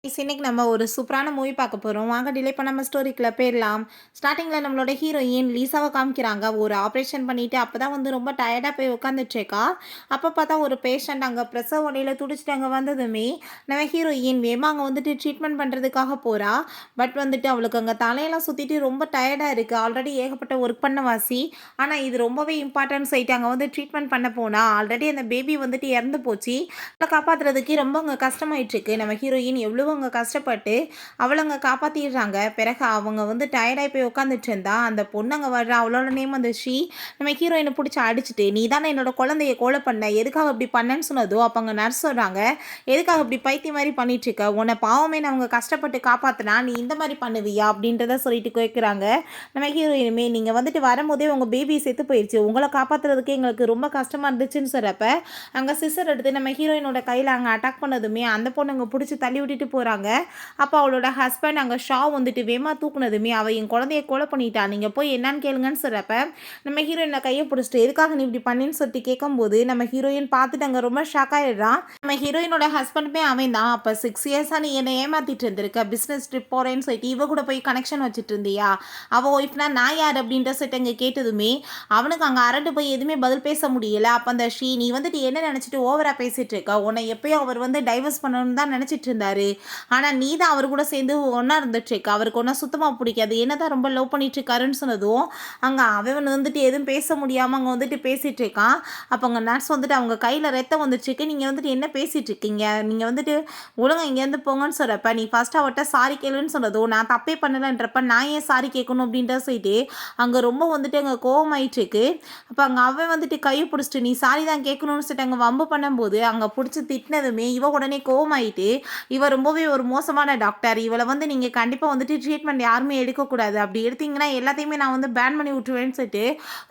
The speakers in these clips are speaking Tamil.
இன்னைக்கு நம்ம ஒரு சூப்பரான மூவி பார்க்க போறோம். வாங்க டிலே பண்ணாம ஸ்டோரிக்குள்ள போயிரலாம். ஸ்டார்ட்டிங்ல நம்மளோட ஹீரோயின் லீசாவ காமிக்கிறாங்க. ஒரு ஆப்ரேஷன் பண்ணிட்டு அப்பதான் வந்து ரொம்ப டயர்டா போய் உட்காந்துட்டு இருக்கா. அப்ப பார்த்தா ஒரு பேஷண்ட் அங்க பிரசவ வலியில துடிச்சுட்டு அங்க வந்ததுமே, நம்ம ஹீரோயின் வேகமா அங்க வந்துட்டு ட்ரீட்மெண்ட் பண்றதுக்காக போறா. பட் வந்துட்டு அவளுக்கு அங்க தலையெல்லாம் சுத்திட்டு ரொம்ப டயர்டா இருக்கு. ஆல்ரெடி ஏகப்பட்ட ஒர்க் பண்ண வாசி. ஆனா இது ரொம்பவே இம்பார்ட்டன்ட் சைட். அங்க வந்து ட்ரீட்மெண்ட் பண்ண போனா, ஆல்ரெடி அந்த பேபி வந்துட்டு இறந்து போச்சு. அவள காப்பாத்துறதுக்கு ரொம்ப அங்க கஷ்டமாயிட்டு இருக்கு. நம்ம ஹீரோயின் எவ்வளவோ அங்க கஷ்டப்பட்டு அவள அங்க காப்பாத்திடுறாங்க. பிறகு அவங்க வந்து டயர்டாயி போய் உட்காந்துட்டு இருந்தா. அந்த பொண்ணு அங்க வர்றா. அவளோட நேம் வந்து ஸ்ரீ. நம்ம ஹீரோயின புடிச்சு அடிச்சுட்டு, "நீ தானே என்னோட குழந்தைய கொலை பண்ண. எதுக்காக இப்படி பண்ணேன்னு?" சொன்னதோ, அப்ப அங்க நர்ஸ் சொல்றாங்க, "எதுக்காக இப்படி பைத்தியம் மாரி பண்ணிட்டு இருக்க? உன்ன பாவமே அவங்க கஷ்டப்பட்டு காப்பாத்துனா, நீ இந்த மாரி பண்ணுவியா?" அப்படின்றத சொல்லிட்டு கேட்குறாங்க. நம்ம ஹீரோயினுமே, "நீங்க வந்துட்டு வரும்போதே உங்க பேபி செத்து போயிருச்சு. உங்கள காப்பாத்துறதுக்கு எங்களுக்கு ரொம்ப கஷ்டமா இருந்துச்சுன்னு" சொல்றப்ப, அங்க சிசர் எடுத்து நம்ம ஹீரோயினோட கையில அங்க அட்டாக் பண்ணதுமே, அந்த பொண்ணு அங்க புடிச்சு தள்ளி விட்டுட்டு போறாங்க. அப்ப அவளோட ஹஸ்பண்ட் அங்க ஷா வந்துட்டு வேகமா தூக்குனதுமே, "அவ என் குழந்தைய கொலை பண்ணிட்டா. நீங்க போய் என்னன்னு கேளுங்கன்னு" சொல்றப்ப, நம்ம ஹீரோயின் கைய புடிச்சுட்டு, "எதுக்காக நீ இப்படி பண்ணேன்னு" சொல்லிட்டு கேட்கும்போது, நம்ம ஹீரோயின் பார்த்துட்டு அங்க ரொம்ப ஷாக் ஆயிடுறா. நம்ம ஹீரோயினோட ஹஸ்பண்டுமே அவன் தான். "அப்ப 6 இயர்ஸா நீ என்ன ஏமாத்திட்டு இருந்திருக்க. பிசினஸ் ட்ரிப் போறேன்னு சொல்லிட்டு இவ கூட போய் கனெக்ஷன் வச்சுட்டு இருந்தியா? அவ ஒய்ஃப்னா நான் யார்?" அப்படின்ற சொல்லிட்டு அங்க கேட்டதுமே, அவனுக்கு அங்க அரண்டு போய் எதுவுமே பதில் பேச முடியல. அப்ப அந்த ஸ்ரீ, "நீ வந்துட்டு என்ன நினைச்சிட்டு ஓவரா பேசிட்டு இருக்க? உன்னை எப்பயோ அவர் வந்து டைவர்ஸ் பண்ணணும்னு தான் நினைச்சிட்டு இருந்தாரு. ஆனா நீ தான் அவர் கூட சேர்ந்து ஒண்ணா இருந்துட்டு இருக்க. அவருக்கு ஒன்னும் சுத்தமா பிடிக்காது. என்னதான் ரொம்ப லவ் பண்ணிட்டு இருக்காருன்னு" சொன்னதும், அங்க அவன் வந்துட்டு எதுவும் பேச முடியாம அங்க வந்துட்டு பேசிட்டு இருக்கான். அப்ப அங்க நர்ஸ் வந்துட்டு, "அவங்க கையில ரத்தம் வந்துட்டுருக்கு. நீங்க வந்துட்டு என்ன பேசிட்டு இருக்கீங்க? நீங்க வந்துட்டு ஒழுங்கா இங்கேருந்து போங்கன்னு" சொல்றப்ப, "நீ ஃபர்ஸ்ட் அவட்ட சாரி கேளுன்னு" சொன்னதும், "நான் தப்பே பண்ணலன்றப்ப நான் ஏன் சாரி கேட்கணும்?" அப்படின்ற சொல்லிட்டு அங்க ரொம்ப வந்துட்டு அங்க கோவமாயிட்டு இருக்கு. அப்ப அங்க அவன் வந்துட்டு கைய புடிச்சுட்டு, "நீ சாரி தான் கேட்கணும்னு" சொல்லிட்டு அங்க வம்பு பண்ணும்போது, அங்க புடிச்சு திட்டினதுமே இவ உடனே கோவமாயிட்டு, "இவ ரொம்பவே ஒரு மோசமான டாக்டர். இவள வந்து நீங்க கண்டிப்பா வந்துட்டு ட்ரீட்மெண்ட் யாருமே எடுக்கக்கூடாது. அப்படி எடுத்தீங்கன்னா எல்லாத்தையுமே நான் வந்து பேன் பண்ணி விட்டுருவேன்னு" சொல்லிட்டு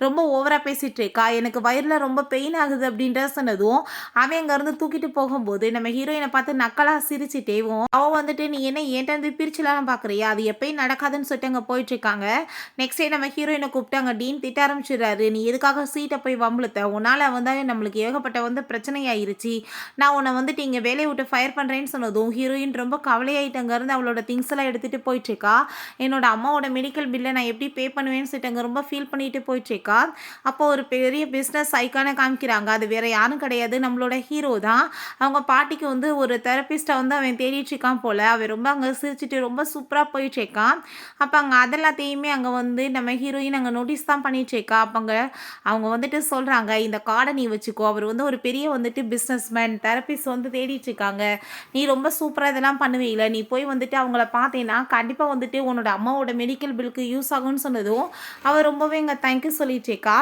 ரொம்ப ஓவரா பேசிட்டு இருக்கா. "எனக்கு வயிறுல ரொம்ப பெயின் ஆகுது" அப்படின்றத சொன்னதும், அவன் அங்கருந்து தூக்கிட்டு போகும்போது, நம்ம ஹீரோயின பார்த்து நக்கலா சிரிச்சுட்டேவும், அவ வந்துட்டு, "நீ என்ன என்ட்ட இருந்து பிரிச்சுலாம் பார்க்குறியா? அது எப்பயும் நடக்காதுன்னு" சொல்லிட்டு அங்க போயிட்டு இருக்காங்க. நெக்ஸ்ட் டே நம்ம ஹீரோயின கூப்பிட்டு அங்க டீன் திட்ட ஆரம்பிச்சுடுறாரு. "நீ எதுக்காக சீட்ட போய் வம்பிழுத்த? உன்னால வந்து நம்மளுக்கு ஏகப்பட்ட வந்து பிரச்சனை ஆயிருச்சு. நான் உன்ன வந்துட்டு இங்க வேலைய விட்டு ஃபயர் பண்றேன்னு" சொன்னதும், ஹீரோயின் ரொம்ப கவலையாயிட்டு அங்கருந்து அவளோட திங்ஸ் எல்லாம் எடுத்துட்டு போயிட்டு இருக்கா. என்னோட அம்மாவோட மெடிக்கல் பில்ல நான் எப்படி பே பண்ணுவேன்னு சொல்லிட்டு அங்க ரொம்ப ஃபீல் பண்ணிட்டு போயிட்டு இருக்கா. அப்போ ஒரு பெரிய பிசினஸ் ஐகான காமிக்கிறாங்க. அது வேற யாரும் கிடையாது, நம்மளோட ஹீரோ தான். அவங்க பாட்டிக்கு வந்து ஒரு தெரபிஸ்ட்ட வந்து அவன் தேடிட்டு இருக்கான் போல. அவன் ரொம்ப அங்க சிரிச்சுட்டு ரொம்ப சூப்பரா போயிட்டு இருக்கான். அப்ப அங்க அதெல்லாத்தையுமே அங்க வந்து நம்ம ஹீரோயின் அங்க நோட்டீஸ் தான் பண்ணிட்டு இருக்கா. அப்ப அங்க அவங்க வந்துட்டு சொல்றாங்க, "இந்த கார்ட நீ வச்சுக்கோ. அவர் வந்து ஒரு பெரிய வந்துட்டு பிசினஸ்மேன். தெரபிஸ்ட் வந்து தேடிட்டு இருக்காங்க. நீ ரொம்ப சூப்பரா இதெல்லாம் பண்ணுவீல. நீ போய் வந்துட்டு அவங்கள பார்த்தேன்னா, கண்டிப்பா வந்துட்டு உன்னோட அம்மாவோட மெடிக்கல் பில்லுக்கு யூஸ் ஆகும்ன்னு" சொன்னதும், அவ ரொம்பவே அங்க தேங்க் யூ சொல்லிட்டு இருக்கா.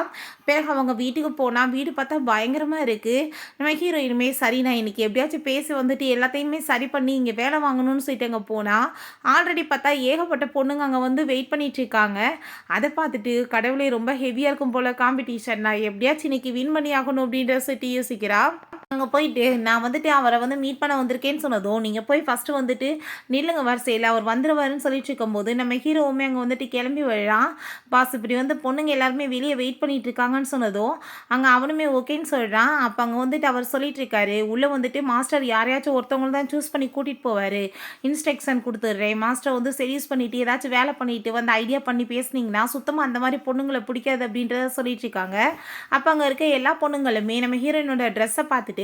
பிறகு அவங்க வீட்டுக்கு போனா, வீடு பார்த்தா பயங்கரமா இருக்கு. நம்ம ஹீரோயினுமே, "சரி நான் இன்னைக்கு எப்படியாச்சும் பேசி வந்துட்டு எல்லாத்தையுமே சரி பண்ணி இங்க வேலை வாங்கணும்னு" சொல்லிட்டு அங்க போனா, ஆல்ரெடி பார்த்தா ஏகப்பட்ட பொண்ணுங்க அங்க வந்து வெயிட் பண்ணிட்டு இருக்காங்க. அத பார்த்துட்டு, "கடவுளே ரொம்ப ஹெவியா இருக்கும் போல காம்படிஷன். நான் எப்படியாச்சும் இன்னைக்கு வின் பண்ணி ஆகணும்" அப்படின்ற சொல்லிட்டு யோசிக்கிறா. அங்க போயிட்டு, "நான் வந்துட்டு அவர வந்து மீட் பண்ண வந்திருக்கேன்னு" சொன்னதும், "நீங்க போய் ஃபர்ஸ்ட்டு வந்துட்டு நில்லுங்க வரிசையில. அவர் வந்துருவாருன்னு" சொல்லிட்டு இருக்கும்போது, நம்ம ஹீரோவுமே அங்க வந்துட்டு கிளம்பி வர்றான். "பாஸ் இப்படி வந்து பொண்ணுங்க எல்லாருமே வெளிய வெயிட் பண்ணிட்டு இருக்காங்கன்னு" சொன்னதும், அங்க அவனுமே ஓகேன்னு சொல்றான். அப்ப அங்க வந்துட்டு அவர் சொல்லிட்டு இருக்காரு, "உள்ள வந்துட்டு மாஸ்டர் யாரையாச்சும் ஒருத்தவங்கள தான் சூஸ் பண்ணி கூட்டிட்டு போவாரு. இன்ஸ்ட்ரக்ஷன் குடுத்துடுறேன். மாஸ்டர் வந்து செடியூஸ் பண்ணிட்டு, ஏதாச்சும் வேலை பண்ணிட்டு வந்து ஐடியா பண்ணி பேசுனீங்கன்னா, சுத்தமா அந்த மாரி பொண்ணுங்கள புடிக்காது" அப்படின்றத சொல்லிட்டு இருக்காங்க. அப்ப அங்க இருக்க எல்லா பொண்ணுங்களுமே நம்ம ஹீரோயினோட ட்ரெஸ்ஸ பார்த்துட்டு,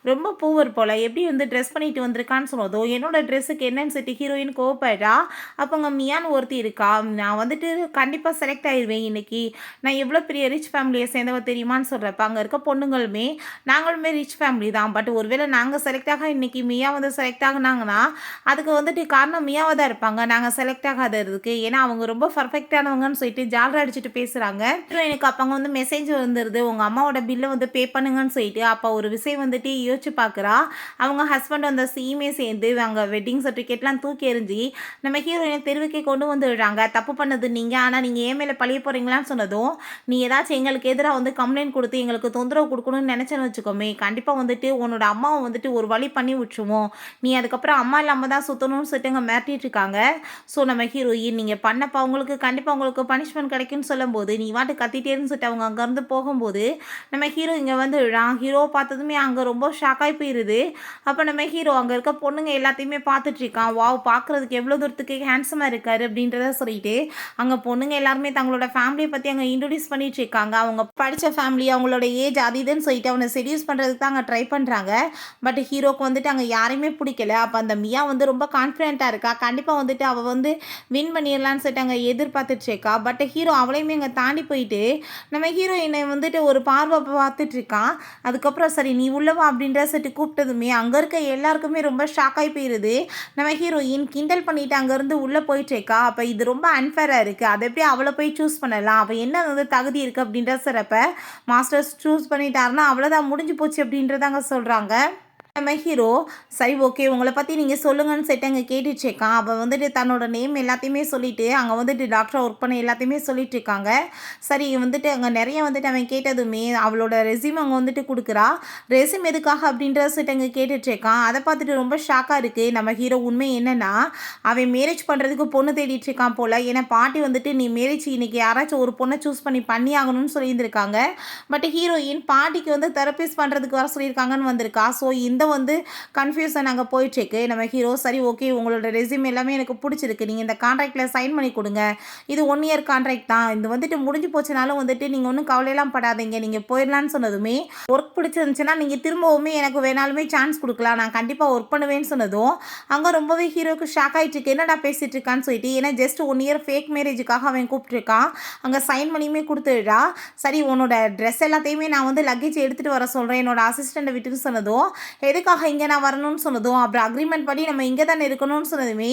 ரொம்ப பூவர் போல எப்படி வந்து ட்ரெஸ் பண்ணிட்டு வந்திருக்கான்னு சொன்னதும், என்னோட ட்ரெஸ்ஸுக்கு என்னன்னு சொல்லிட்டு ஹீரோயின் கோவப்படுறா. அப்ப அங்க மியான்னு ஒருத்தி இருக்கா. "நான் வந்துட்டு கண்டிப்பா செலக்ட் ஆயிருவேன் இன்னைக்கு. நான் எவ்வளோ பெரிய ரிச் ஃபேமிலிய சேர்ந்தவ தெரியுமான்னு" சொல்றப்ப, அங்க இருக்க பொண்ணுங்களுமே, "நாங்களுமே ரிச் ஃபேமிலி தான். பட் ஒருவேளை நாங்க செலக்ட் ஆக இன்னைக்கு மியா வந்து செலக்ட் ஆகுனாங்கன்னா, அதுக்கு வந்துட்டு காரணம் மியாவா தான் இருப்பாங்க. நாங்க செலக்ட் ஆகாததுக்கு. ஏன்னா அவங்க ரொம்ப பெர்ஃபெக்ட்டானவங்கன்னு" சொல்லிட்டு ஜால்ரா அடிச்சுட்டு பேசுறாங்க. ஹீரோயினுக்கு அப்ப அங்க வந்து மெசேஜ் வந்துருது. உங்க அம்மாவோட பில்ல வந்து பே பண்ணுங்கன்னு சொல்லிட்டு. அப்ப ஒரு விஷயம் வந்துட்டு யோசிச்சு பார்க்குறா. அவங்க ஹஸ்பண்ட் அந்த சீமே சேர்ந்து அங்க வெட்டிங் சர்டிஃபிகேட்லாம் தூக்கி எறிஞ்சு, நம்ம ஹீரோயின தெருவுக்கே கொண்டு வந்து விடுறாங்க. "தப்பு பண்ணது நீங்க. ஆனா நீங்க என் மேல பழிய போறீங்களான்னு" சொன்னதும், "நீ ஏதாச்சும் எங்களுக்கு எதிரா வந்து கம்ப்ளைண்ட் குடுத்து எங்களுக்கு தொந்தரவு குடுக்கணும்னு நெனச்சேன்னு வச்சுக்கோமே, கண்டிப்பா வந்துட்டு உன்னோட அம்மாவ வந்துட்டு ஒரு வழி பண்ணி விட்டுருவோம். நீ அதுக்கப்புறம் அம்மா இல்லாம தான் சுத்தணும்னு" சொல்லிட்டு அங்க மிரட்டிட்டு இருக்காங்க. ஸோ நம்ம ஹீரோயின், "நீங்க பண்ணப்ப உங்களுக்கு கண்டிப்பா உங்களுக்கு பனிஷ்மென்ட் கிடைக்கும்னு" சொல்லும்போது, "நீ பாட்டுக்கு கத்திட்டே இருன்னு" சொல்லிட்டு அவங்க அங்கருந்து போகும்போது, நம்ம ஹீரோ இங்க வந்து விழான். ஹீரோவ பார்த்ததுமே அங்கே ரொம்ப ஷாக்காகி போயிடுது. அப்போ நம்ம ஹீரோ அங்கே இருக்க பொண்ணுங்க எல்லாத்தையுமே பார்த்துட்ருக்கான். வாவ், பார்க்குறதுக்கு எவ்வளோ தூரத்துக்கு ஹேண்ட்ஸமாக இருக்காரு அப்படின்றத சொல்லிட்டு அங்கே பொண்ணுங்க எல்லாருமே தங்களோட ஃபேமிலியை பற்றி அங்கே இன்ட்ரடியூஸ் பண்ணிட்டு இருக்காங்க. அவங்க படித்த ஃபேமிலி, அவங்களோட ஏஜ் அது இதுன்னு சொல்லிட்டு அவனை செடியூஸ் பண்ணுறதுக்கு தான் அங்கே ட்ரை பண்ணுறாங்க. பட் ஹீரோக்கு வந்துட்டு அங்கே யாரையுமே பிடிக்கல. அப்போ அந்த மியா வந்து ரொம்ப கான்ஃபிடென்ட்டாக இருக்கா. கண்டிப்பாக வந்துட்டு அவள் வந்து வின் பண்ணிடலான்னு சொல்லிட்டு அங்கே எதிர்பார்த்துட்டு இருக்கா. பட் ஹீரோ அவளையுமே அங்கே தாண்டி போயிட்டு நம்ம ஹீரோயினை வந்துட்டு ஒரு பார்வை பார்த்துட்டு இருக்கான். அதுக்கப்புறம் சரி நீ உள்ளவா அப்படின்ற சொல்லிட்டு கூப்பிட்டதுமே அங்கே இருக்க எல்லாருக்குமே ரொம்ப ஷாக்காகி போயிடுது. நம்ம ஹீரோயின் கிண்டல் பண்ணிட்டு அங்கேருந்து உள்ளே போயிட்டு இருக்கா. அப்போ இது ரொம்ப அன்ஃபேராக இருக்குது, அதை எப்படி அவளை போய் சூஸ் பண்ணலாம், அவள் என்ன வந்து தகுதி இருக்குது அப்படின்ற சிறப்பை மாஸ்டர்ஸ் சூஸ் பண்ணிட்டாருன்னா அவ்வளோதான் முடிஞ்சு போச்சு அப்படின்றதாங்க சொல்கிறாங்க. நம்ம ஹீரோ சரி ஓகே உங்களை பற்றி நீங்கள் சொல்லுங்கன்னு சொல்லிட்டு அங்கே கேட்டுட்ருக்கான். அவள் வந்துட்டு தன்னோட நேம் எல்லாத்தையுமே சொல்லிவிட்டு அங்கே வந்துட்டு டாக்டராக ஒர்க் பண்ண எல்லாத்தையுமே சொல்லிட்டு இருக்காங்க. சரி வந்துட்டு அங்கே நிறைய வந்துட்டு அவன் கேட்டதுமே அவளோட ரெஸ்யூம் அங்கே வந்துட்டு கொடுக்குறா. ரெஸ்யூம் எதுக்காக அப்படின்றத சொல்லிட்டு அங்கே கேட்டுட்ருக்கான். அதை பார்த்துட்டு ரொம்ப ஷாக்காக இருக்குது. நம்ம ஹீரோ உண்மை என்னென்னா அவன் மேரேஜ் பண்ணுறதுக்கு பொண்ணு தேடிட்டுருக்கான் போல். ஏன்னா பாட்டி வந்துட்டு நீ மேரேஜ் இன்றைக்கி யாராச்சும் ஒரு பொண்ணை சூஸ் பண்ணி ஆகணும்னு சொல்லியிருந்திருக்காங்க. பட் ஹீரோயின் பாட்டிக்கு வந்து தெரப்பிஸ் பண்ணுறதுக்கு வர சொல்லியிருக்காங்கன்னு வந்திருக்கா. ஸோ இந்த வந்து கன்ஃபியூஷன் அங்கே போயிட்டுருக்கு. நம்ம ஹீரோ சரி ஓகே உங்களோட ரெஸ்யூம் எல்லாமே எனக்கு பிடிச்சிருக்கு, நீங்கள் இந்த கான்ட்ராக்டில் சைன் பண்ணி கொடுங்க, இது 1 இயர் கான்ட்ராக்ட் தான், இது வந்துட்டு முடிஞ்சு போச்சுனாலும் வந்துட்டு நீங்கள் ஒன்றும் கவலையெல்லாம் படாதீங்க, நீங்கள் போயிடலான்னு சொன்னதுமே ஒர்க் பிடிச்சிருந்துச்சுன்னா நீங்கள் திரும்பவுமே எனக்கு வேணாலுமே சான்ஸ் கொடுக்கலாம், நான் கண்டிப்பாக ஒர்க் பண்ணுவேன்னு சொன்னதும் அங்கே ரொம்பவே ஹீரோக்கு ஷாக் ஆகிட்டுருக்கு. என்னடா பேசிகிட்டு இருக்கான்னு சொல்லிட்டு. ஏன்னா ஜஸ்ட் 1 இயர் ஃபேக் மேரேஜுக்காக அவன் கூப்பிட்டுருக்கான். அங்கே சைன் பண்ணியுமே கொடுத்துடுறா. சரி உன்னோட ட்ரெஸ் எல்லாத்தையுமே நான் வந்து லக்கேஜ் எடுத்துகிட்டு வர சொல்கிறேன் என்னோட அசிஸ்டண்ட்டை விட்டுன்னு சொன்னதும் எதுக்காக இங்கே நான் வரணும்னு சொன்னதும் அப்புறம் அக்ரிமெண்ட் படி நம்ம இங்கே தானே இருக்கணும்னு சொன்னதுமே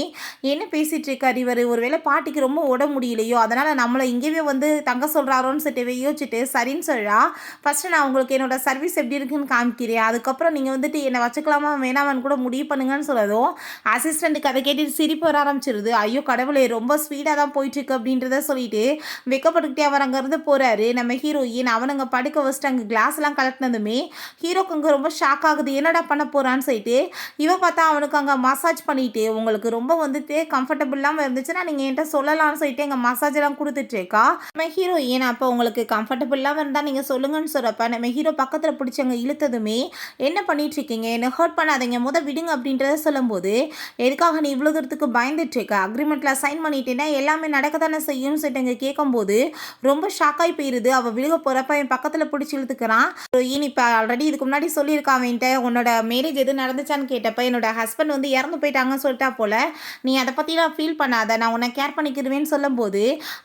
என்ன பேசிகிட்டு இருக்கார் இவர், ஒருவேளை பாட்டிக்கு ரொம்ப உடம்பு முடியலையோ அதனால் நம்மளை இங்கேயே வந்து தங்க சொல்கிறாரோன்னு சொல்லிட்டு யோசிச்சுட்டு சரின்னு சொல்கிறா. ஃபஸ்ட்டு நான் உங்களுக்கு என்னோட சர்வீஸ் எப்படி இருக்குன்னு காமிக்கிறேன், அதுக்கப்புறம் நீங்கள் வந்துட்டு என்னை வச்சுக்கலாமா வேணாமான்னு கூட முடிவு பண்ணுங்கன்னு சொன்னதும் அசிஸ்டண்ட்டுக்கு அதை கேட்டுட்டு சிரிப்பு வர ஆரம்பிச்சிருது. ஐயோ கடவுளே ரொம்ப ஸ்பீடாக தான் போயிட்டுருக்கு அப்படின்றத சொல்லிட்டு வெக்கப்பட்டுக்கிட்டே அவர் அங்கேருந்து போகிறாரு. நம்ம ஹீரோயின் அவனுங்க படுக்க வச்சுட்டு அங்கே கிளாஸ்லாம் கலட்டினதுமே ஹீரோக்கு அங்கே ரொம்ப ஷாக் ஆகுது. என்னடா பண்ண போகிறான்னு சொல்லிட்டு இவன் பார்த்தா அவனுக்கு அங்கே மசாஜ் பண்ணிட்டு உங்களுக்கு ரொம்ப வந்துட்டு கம்ஃபர்டபுள் இல்லாமல் இருந்துச்சுன்னா நீங்கள் என்கிட்ட சொல்லலாம்னு சொல்லிட்டு எங்கள் மசாஜெல்லாம் கொடுத்துட்ருக்கா. நம்ம ஹீரோயின் அப்போ உங்களுக்கு கம்ஃபர்டபுள் இல்லாமல் இருந்தால் நீங்கள் சொல்லுங்கன்னு சொல்கிறப்ப நம்ம ஹீரோ பக்கத்தில் பிடிச்சி அங்கே இழுத்ததுமே என்ன பண்ணிட்டுருக்கீங்க, என்னை ஹர்ட் பண்ணாதீங்க விடுங்க அப்படின்றத சொல்லும்போது எதுக்காக நீ இவ்வளோ தூரத்துக்கு பயந்துட்டுருக்க, அக்ரிமெண்ட்டில் சைன் பண்ணிட்டேன்னா எல்லாமே நடக்க தானே செய்யும்னு சொல்லிட்டு அங்கே கேட்கும்போது ரொம்ப ஷாக்காகி போயிடுது. அவள் விழுக போகிறப்ப என் பக்கத்தில் பிடிச்சி இழுத்துக்கிறான். ஹீரோயின் இப்போ ஆல்ரெடி இதுக்கு முன்னாடி சொல்லியிருக்கான் அவன்கிட்ட உன்னோட மேரேஜ் எது நடந்துச்சான்னு கேட்டப்ப என்னோட ஹஸ்பண்ட் வந்து இறந்து போயிட்டாங்கன்னு சொல்லிட்டா போல, நீ அதை பற்றிலாம் ஃபீல் பண்ணாத, நான் உன்னை கேர் பண்ணிக்கிடுவேன்னு சொல்லும்போது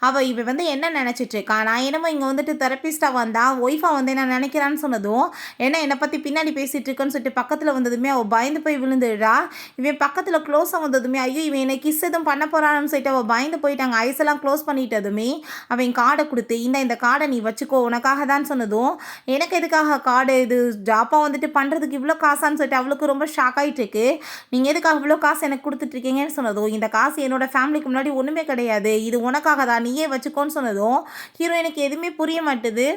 அவள் இவன் வந்து என்ன நினச்சிட்டு இருக்கான், நான் என்னமோ இங்கே வந்துட்டு தெரப்பிஸ்டாக வந்தா ஒய்ஃபாக வந்து என்ன நினைக்கிறான்னு சொன்னதும் ஏன்னா என்னை பற்றி பின்னாடி பேசிகிட்டு இருக்கேன்னு சொல்லிட்டு பக்கத்தில் வந்ததுமே அவள் பயந்து போய் விழுந்துடுறா. இவன் பக்கத்தில் க்ளோஸாக வந்ததுமே ஐயோ இவன் என்னை கிஸ் எதுவும் பண்ண போகிறான்னு சொல்லிட்டு அவள் பயந்து போயிட்டாங்க. ஐஸெல்லாம் க்ளோஸ் பண்ணிட்டதுமே அவன் கார்டை கொடுத்து இந்த கார்டை நீ வச்சுக்கோ உனக்காக தான் சொன்னதும் எனக்கு எதுக்காக கார்டு, இது ஜாப்பாக வந்துட்டு பண்ணுறதுக்கு இவ்வளோ காசான்னு சொல்லிட்டு அவளுக்கு ரொம்ப ஷாக் ஆகிட்டு இருக்கு. நீங்கள் எதுக்காக இவ்வளோ காசு எனக்கு கொடுத்துட்ருக்கீங்கன்னு சொன்னதும் இந்த காசு என்னோட ஃபேமிலிக்கு முன்னாடி ஒன்றுமே கிடையாது, இது உனக்காக தான் நீயே வச்சுக்கோன்னு சொன்னதும் ஹீரோயினுக்கு எதுவுமே புரிய மாட்டுது.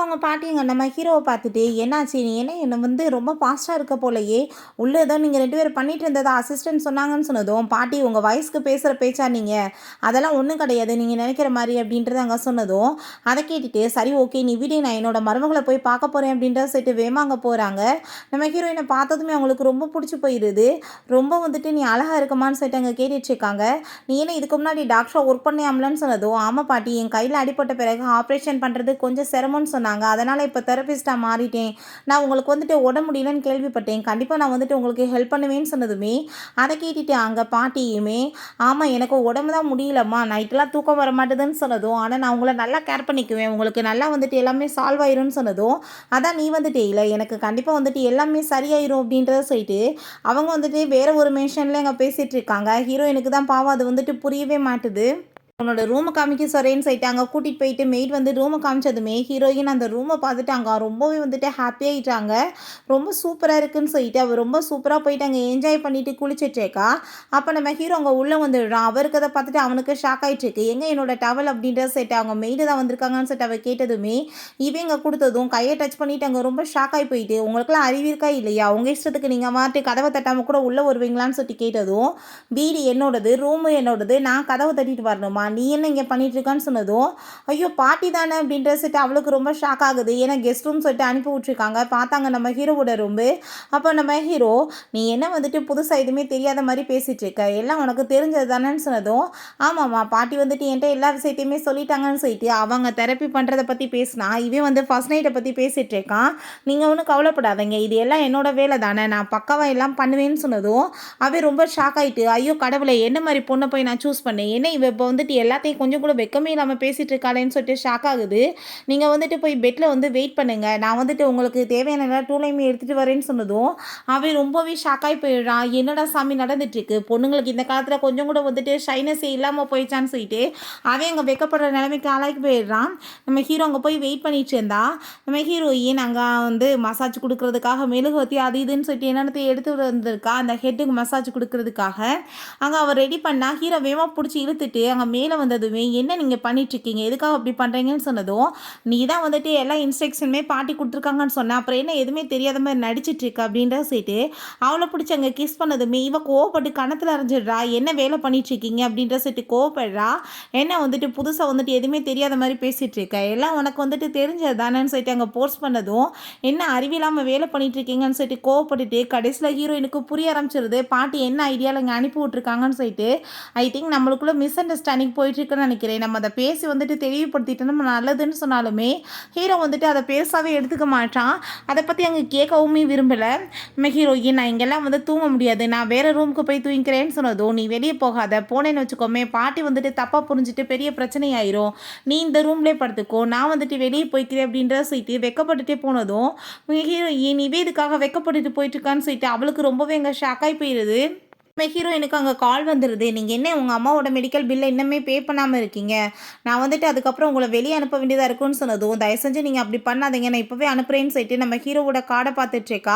அவங்க பாட்டிங்க நம்ம ஹீரோவை பார்த்துட்டு என்னாச்சு நீ என்னை வந்து ரொம்ப ஃபாஸ்ட்டாக இருக்க போலையே, உள்ளே ஏதோ நீங்கள் 2 பேரும் பண்ணிட்டு இருந்ததா அசிஸ்டன்ட் சொன்னாங்கன்னு சொன்னதும் பாட்டி உங்கள் வயசுக்கு பேசுகிற பேச்சா நீங்கள், அதெல்லாம் ஒன்றும் கிடையாது நீங்கள் நினைக்கிற மாதிரி அப்படின்றத அங்கே சொன்னதும் அதை கேட்டுட்டு சரி ஓகே நீ வீடு நான் என்னோட மருமகளை போய் பார்க்க போகிறேன் அப்படின்றத சொல்லிட்டு வேமாங்க போகிறாங்க. நம்ம ஹீரோயினை பார்த்ததுமே அவங்களுக்கு ரொம்ப பிடிச்சி போயிடுது. ரொம்ப வந்துட்டு நீ அழகாக இருக்கமான்னு சொல்லிட்டு அங்கே கேட்டுட்ருக்காங்க. நீ என்ன இதுக்கு முன்னாடி டாக்டராக ஒர்க் பண்ணியாமலன்னு சொன்னதும் ஆமாம் பாட்டி என் கையில் அடிப்பட்ட பிறகு ஆப்ரேஷன் பண்ணுறது கொஞ்சம் சிரமம்னு சொன்னாங்க, அதனால் இப்போ தெரபிஸ்டாக மாறிட்டேன், நான் உங்களுக்கு வந்துட்டு உடம்பு முடியலன்னு கேள்விப்பட்டேன், கண்டிப்பாக நான் வந்துட்டு உங்களுக்கு ஹெல்ப் பண்ணுவேன்னு சொன்னதுமே அதை கேட்டுட்டு அங்கே பாட்டியுமே ஆமாம் எனக்கு உடம்பு தான் முடியலம்மா, நைட்டெலாம் தூக்கம் வர மாட்டேதுன்னு சொன்னதும் ஆனால் நான் உங்களை நல்லா கேர் பண்ணிக்குவேன், உங்களுக்கு நல்லா வந்துட்டு எல்லாமே சால்வ் ஆயிரும்னு சொன்னதும் அதான் நீ வந்துட்டு இல்லை எனக்கு கண்டிப்பாக வந்துட்டு எல்லாமே சரியாயிரும் அப்படின்றத சொல்லிட்டு அவங்க வந்துட்டு வேறு ஒரு மென்ஷனில் அங்கே பேசிகிட்டு இருக்காங்க. ஹீரோயினுக்கு தான் பாவம் அது வந்துட்டு புரியவே மாட்டுது. உன்னோட ரூமை காமிக்க சொல்கிறேன்னு சொல்லிட்டு அங்கே கூட்டிகிட்டு போயிட்டு மெய்ட் வந்து ரூமை காமிச்சதுமே ஹீரோயின் அந்த ரூமை பார்த்துட்டு அங்கே ரொம்பவே வந்துட்டு ஹாப்பியாகிட்டாங்க. ரொம்ப சூப்பராக இருக்குன்னு சொல்லிட்டு அவர் ரொம்ப சூப்பராக போயிட்டு அங்கே என்ஜாய் பண்ணிவிட்டு குளிச்சிட்ருக்கா. அப்போ நம்ம ஹீரோ அங்கே உள்ளே வந்துடுறான். அவருக்கு அதை பார்த்துட்டு அவனுக்கு ஷாக் ஆகிட்டுருக்கு. எங்கே என்னோட டவல் அப்படின்ற சொல்லிட்டு அவங்க மெய்டு தான் வந்திருக்காங்கன்னு சொல்லிட்டு அவள் கேட்டதுமே இவங்க கொடுத்ததும் கையை டச் பண்ணிவிட்டு அங்கே ரொம்ப ஷாக் ஆகி போயிட்டு உங்களுக்குலாம் அறிவிருக்கா இல்லையா, உங்கள் இஷ்டத்துக்கு நீங்கள் மாட்டு கதவை தட்டாமல் கூட உள்ளே வருவீங்களான்னு சொல்லிட்டு கேட்டதும் வீடு என்னோடது ரூமு என்னோடது, நான் கதவை தட்டிட்டு வரணுமா, வந்துருமா, நீ என்ன இங்கே பண்ணிட்டு இருக்கான்னு சொன்னதும், ஐயோ பாட்டி தானே அப்படின்ற சொல்லிட்டு அவளுக்கு ரொம்ப ஷாக் ஆகுது. ஏன்னா கெஸ்ட் ரூம் சொல்லிட்டு அனுப்பி விட்ருக்காங்க. பார்த்தாங்க நம்ம ஹீரோவோட ரூம்பு. அப்போ நம்ம ஹீரோ, நீ என்ன வந்துட்டு புதுசாக எதுவுமே தெரியாத மாதிரி பேசிகிட்டு இருக்க, எல்லாம் உனக்கு தெரிஞ்சது தானேன்னு சொன்னதும், ஆமாம்மா பாட்டி வந்துட்டு என்கிட்ட எல்லா விஷயத்தையுமே சொல்லிட்டாங்கன்னு சொல்லிட்டு அவங்க தெரப்பி பண்ணுறதை பற்றி பேசினா, இவன் வந்து ஃபர்ஸ்ட் நைட்டை பற்றி பேசிகிட்டு இருக்கான். நீங்கள் ஒன்றும் கவலைப்படாதீங்க, இது எல்லாம் என்னோட வேலை தானே, நான் பக்காவாக எல்லாம் பண்ணுவேன்னு சொன்னதும் அவன் ரொம்ப ஷாக் ஆகிட்டு, ஐயோ கடவுளை என்ன மாதிரி பொண்ணை போய் நான் சூஸ் பண்ணேன், என்ன இவ இப்போ வந்துட்டு எல்லாத்தையும் கொஞ்சம் கூட வெக்கமே இல்லாமல் பேசிகிட்டு இருக்காளேன்னு சொல்லிட்டு ஷாக் ஆகுது. நீங்கள் வந்துட்டு போய் பெட்டில் வந்து வெயிட் பண்ணுங்கள், நான் வந்துட்டு உங்களுக்கு தேவையான எல்லா டூலையுமே எடுத்துகிட்டு வரேன்னு சொன்னதும் அவன் ரொம்பவே ஷாக்காகி போயிடுறான். என்னடா சாமி நடந்துட்டுருக்கு, பொண்ணுங்களுக்கு இந்த காலத்தில் கொஞ்சம் கூட வந்துட்டு ஷைனஸே இல்லாமல் போயிடுச்சான்னு சொல்லிட்டு அவன் அங்கே வைக்கப்படுற நிலைமைக்கு ஆளாக்கி போயிடுறான். நம்ம ஹீரோ அங்கே போய் வெயிட் பண்ணிட்டு இருந்தா, நம்ம ஹீரோயின் அங்கே வந்து மசாஜ் கொடுக்கறதுக்காக மெழுகுவத்தி அது இதுன்னு சொல்லிட்டு என்னென்னத்தை எடுத்து வந்திருக்கா அந்த ஹெட்டுக்கு மசாஜ் கொடுக்கறதுக்காக. அங்கே அவள் ரெடி பண்ணா, ஹீரோ வேகமாக பிடிச்சி இழுத்துட்டு அங்கே மேலே வந்ததுமே, என்ன நீங்கள் பண்ணிட்டுருக்கீங்க, எதுக்காக அப்படி பண்ணுறீங்கன்னு சொன்னதும், நீ தான் வந்துட்டு எல்லா இன்ஸ்ட்ரக்ஷனுமே பாட்டி கொடுத்துருக்காங்கன்னு சொன்னேன், அப்புறம் என்ன எதுவுமே தெரியாத மாதிரி நடிச்சிட்டு இருக்க அப்படின்றத சொல்லிட்டு அவளை பிடிச்சி அங்கே கிஸ் பண்ணதுமே இவ கோவப்பட்டு கணத்தில் அரைஞ்சிடுறா. என்ன வேலை பண்ணிட்டு இருக்கீங்க அப்படின்ற சொல்லிட்டு கோவப்படுறா. என்ன வந்துட்டு புதுசாக வந்துட்டு எதுவுமே தெரியாத மாதிரி பேசிகிட்டு இருக்க, எல்லாம் உனக்கு வந்துட்டு தெரிஞ்சது தானேன்னு சொல்லிட்டு அங்கே போர்ஸ் பண்ணதும், என்ன அறிவில்லாமல் வேலை பண்ணிட்டு இருக்கீங்கன்னு சொல்லிட்டு கோவப்பட்டுட்டு கடைசியில் ஹீரோயினுக்கு புரிய ஆரம்பிச்சிருது, பாட்டி என்ன ஐடியாவில் இங்கே அனுப்பி விட்ருக்காங்கன்னு சொல்லிட்டு. ஐ திங்க் நம்மளுக்குள்ள மிஸ் அண்டர்ஸ்டாண்டிங் போயிட்டுருக்குன்னு நினைக்கிறேன். நம்ம அதை பேசி வந்துட்டு தெளிவுபடுத்திட்டு நம்ம நல்லதுன்னு சொன்னாலுமே ஹீரோ வந்துட்டு அதை பேசாவே எடுத்துக்க மாட்டான். அதை பற்றி அங்கே கேட்கவுமே விரும்பலை. நம்ம ஹீரோயின், நான் இங்கெல்லாம் வந்து தூங்க முடியாது, நான் வேறு ரூமுக்கு போய் தூங்கிக்கிறேன்னு சொன்னதும், நீ வெளியே போகாத, போனேன்னு வச்சுக்கோமே பாட்டி வந்துட்டு தப்பாக புரிஞ்சுட்டு பெரிய பிரச்சனை ஆயிரும், நீ இந்த ரூம்லேயே படுத்துக்கோ, நான் வந்துட்டு வெளியே போய்க்கிறேன் அப்படின்றத சொல்லிட்டு வெக்கப்பட்டுட்டே போனதும் ஹீரோயின் இவே இதுக்காக வெக்கப்பட்டுட்டு போயிட்டுருக்கான்னு சொல்லிட்டு அவளுக்கு ரொம்பவே அங்கே ஷாக்காகி போயிடுது. நம்ம ஹீரோயினுக்கு அங்கே கால் வந்துடுது, நீங்கள் என்ன உங்கள் அம்மாவோட மெடிக்கல் பில்லை இன்னுமே பே பண்ணாமல் இருக்கீங்க, நான் வந்துட்டு அதுக்கப்புறம் உங்களை வெளியே அனுப்ப வேண்டியதாக இருக்குன்னு சொன்னதும், தயவு செஞ்சு நீங்கள் அப்படி பண்ணாதீங்க, நான் இப்போவே அனுப்புகிறேன்னு சொல்லிட்டு நம்ம ஹீரோவோட கார்டை பார்த்துட்ருக்கா.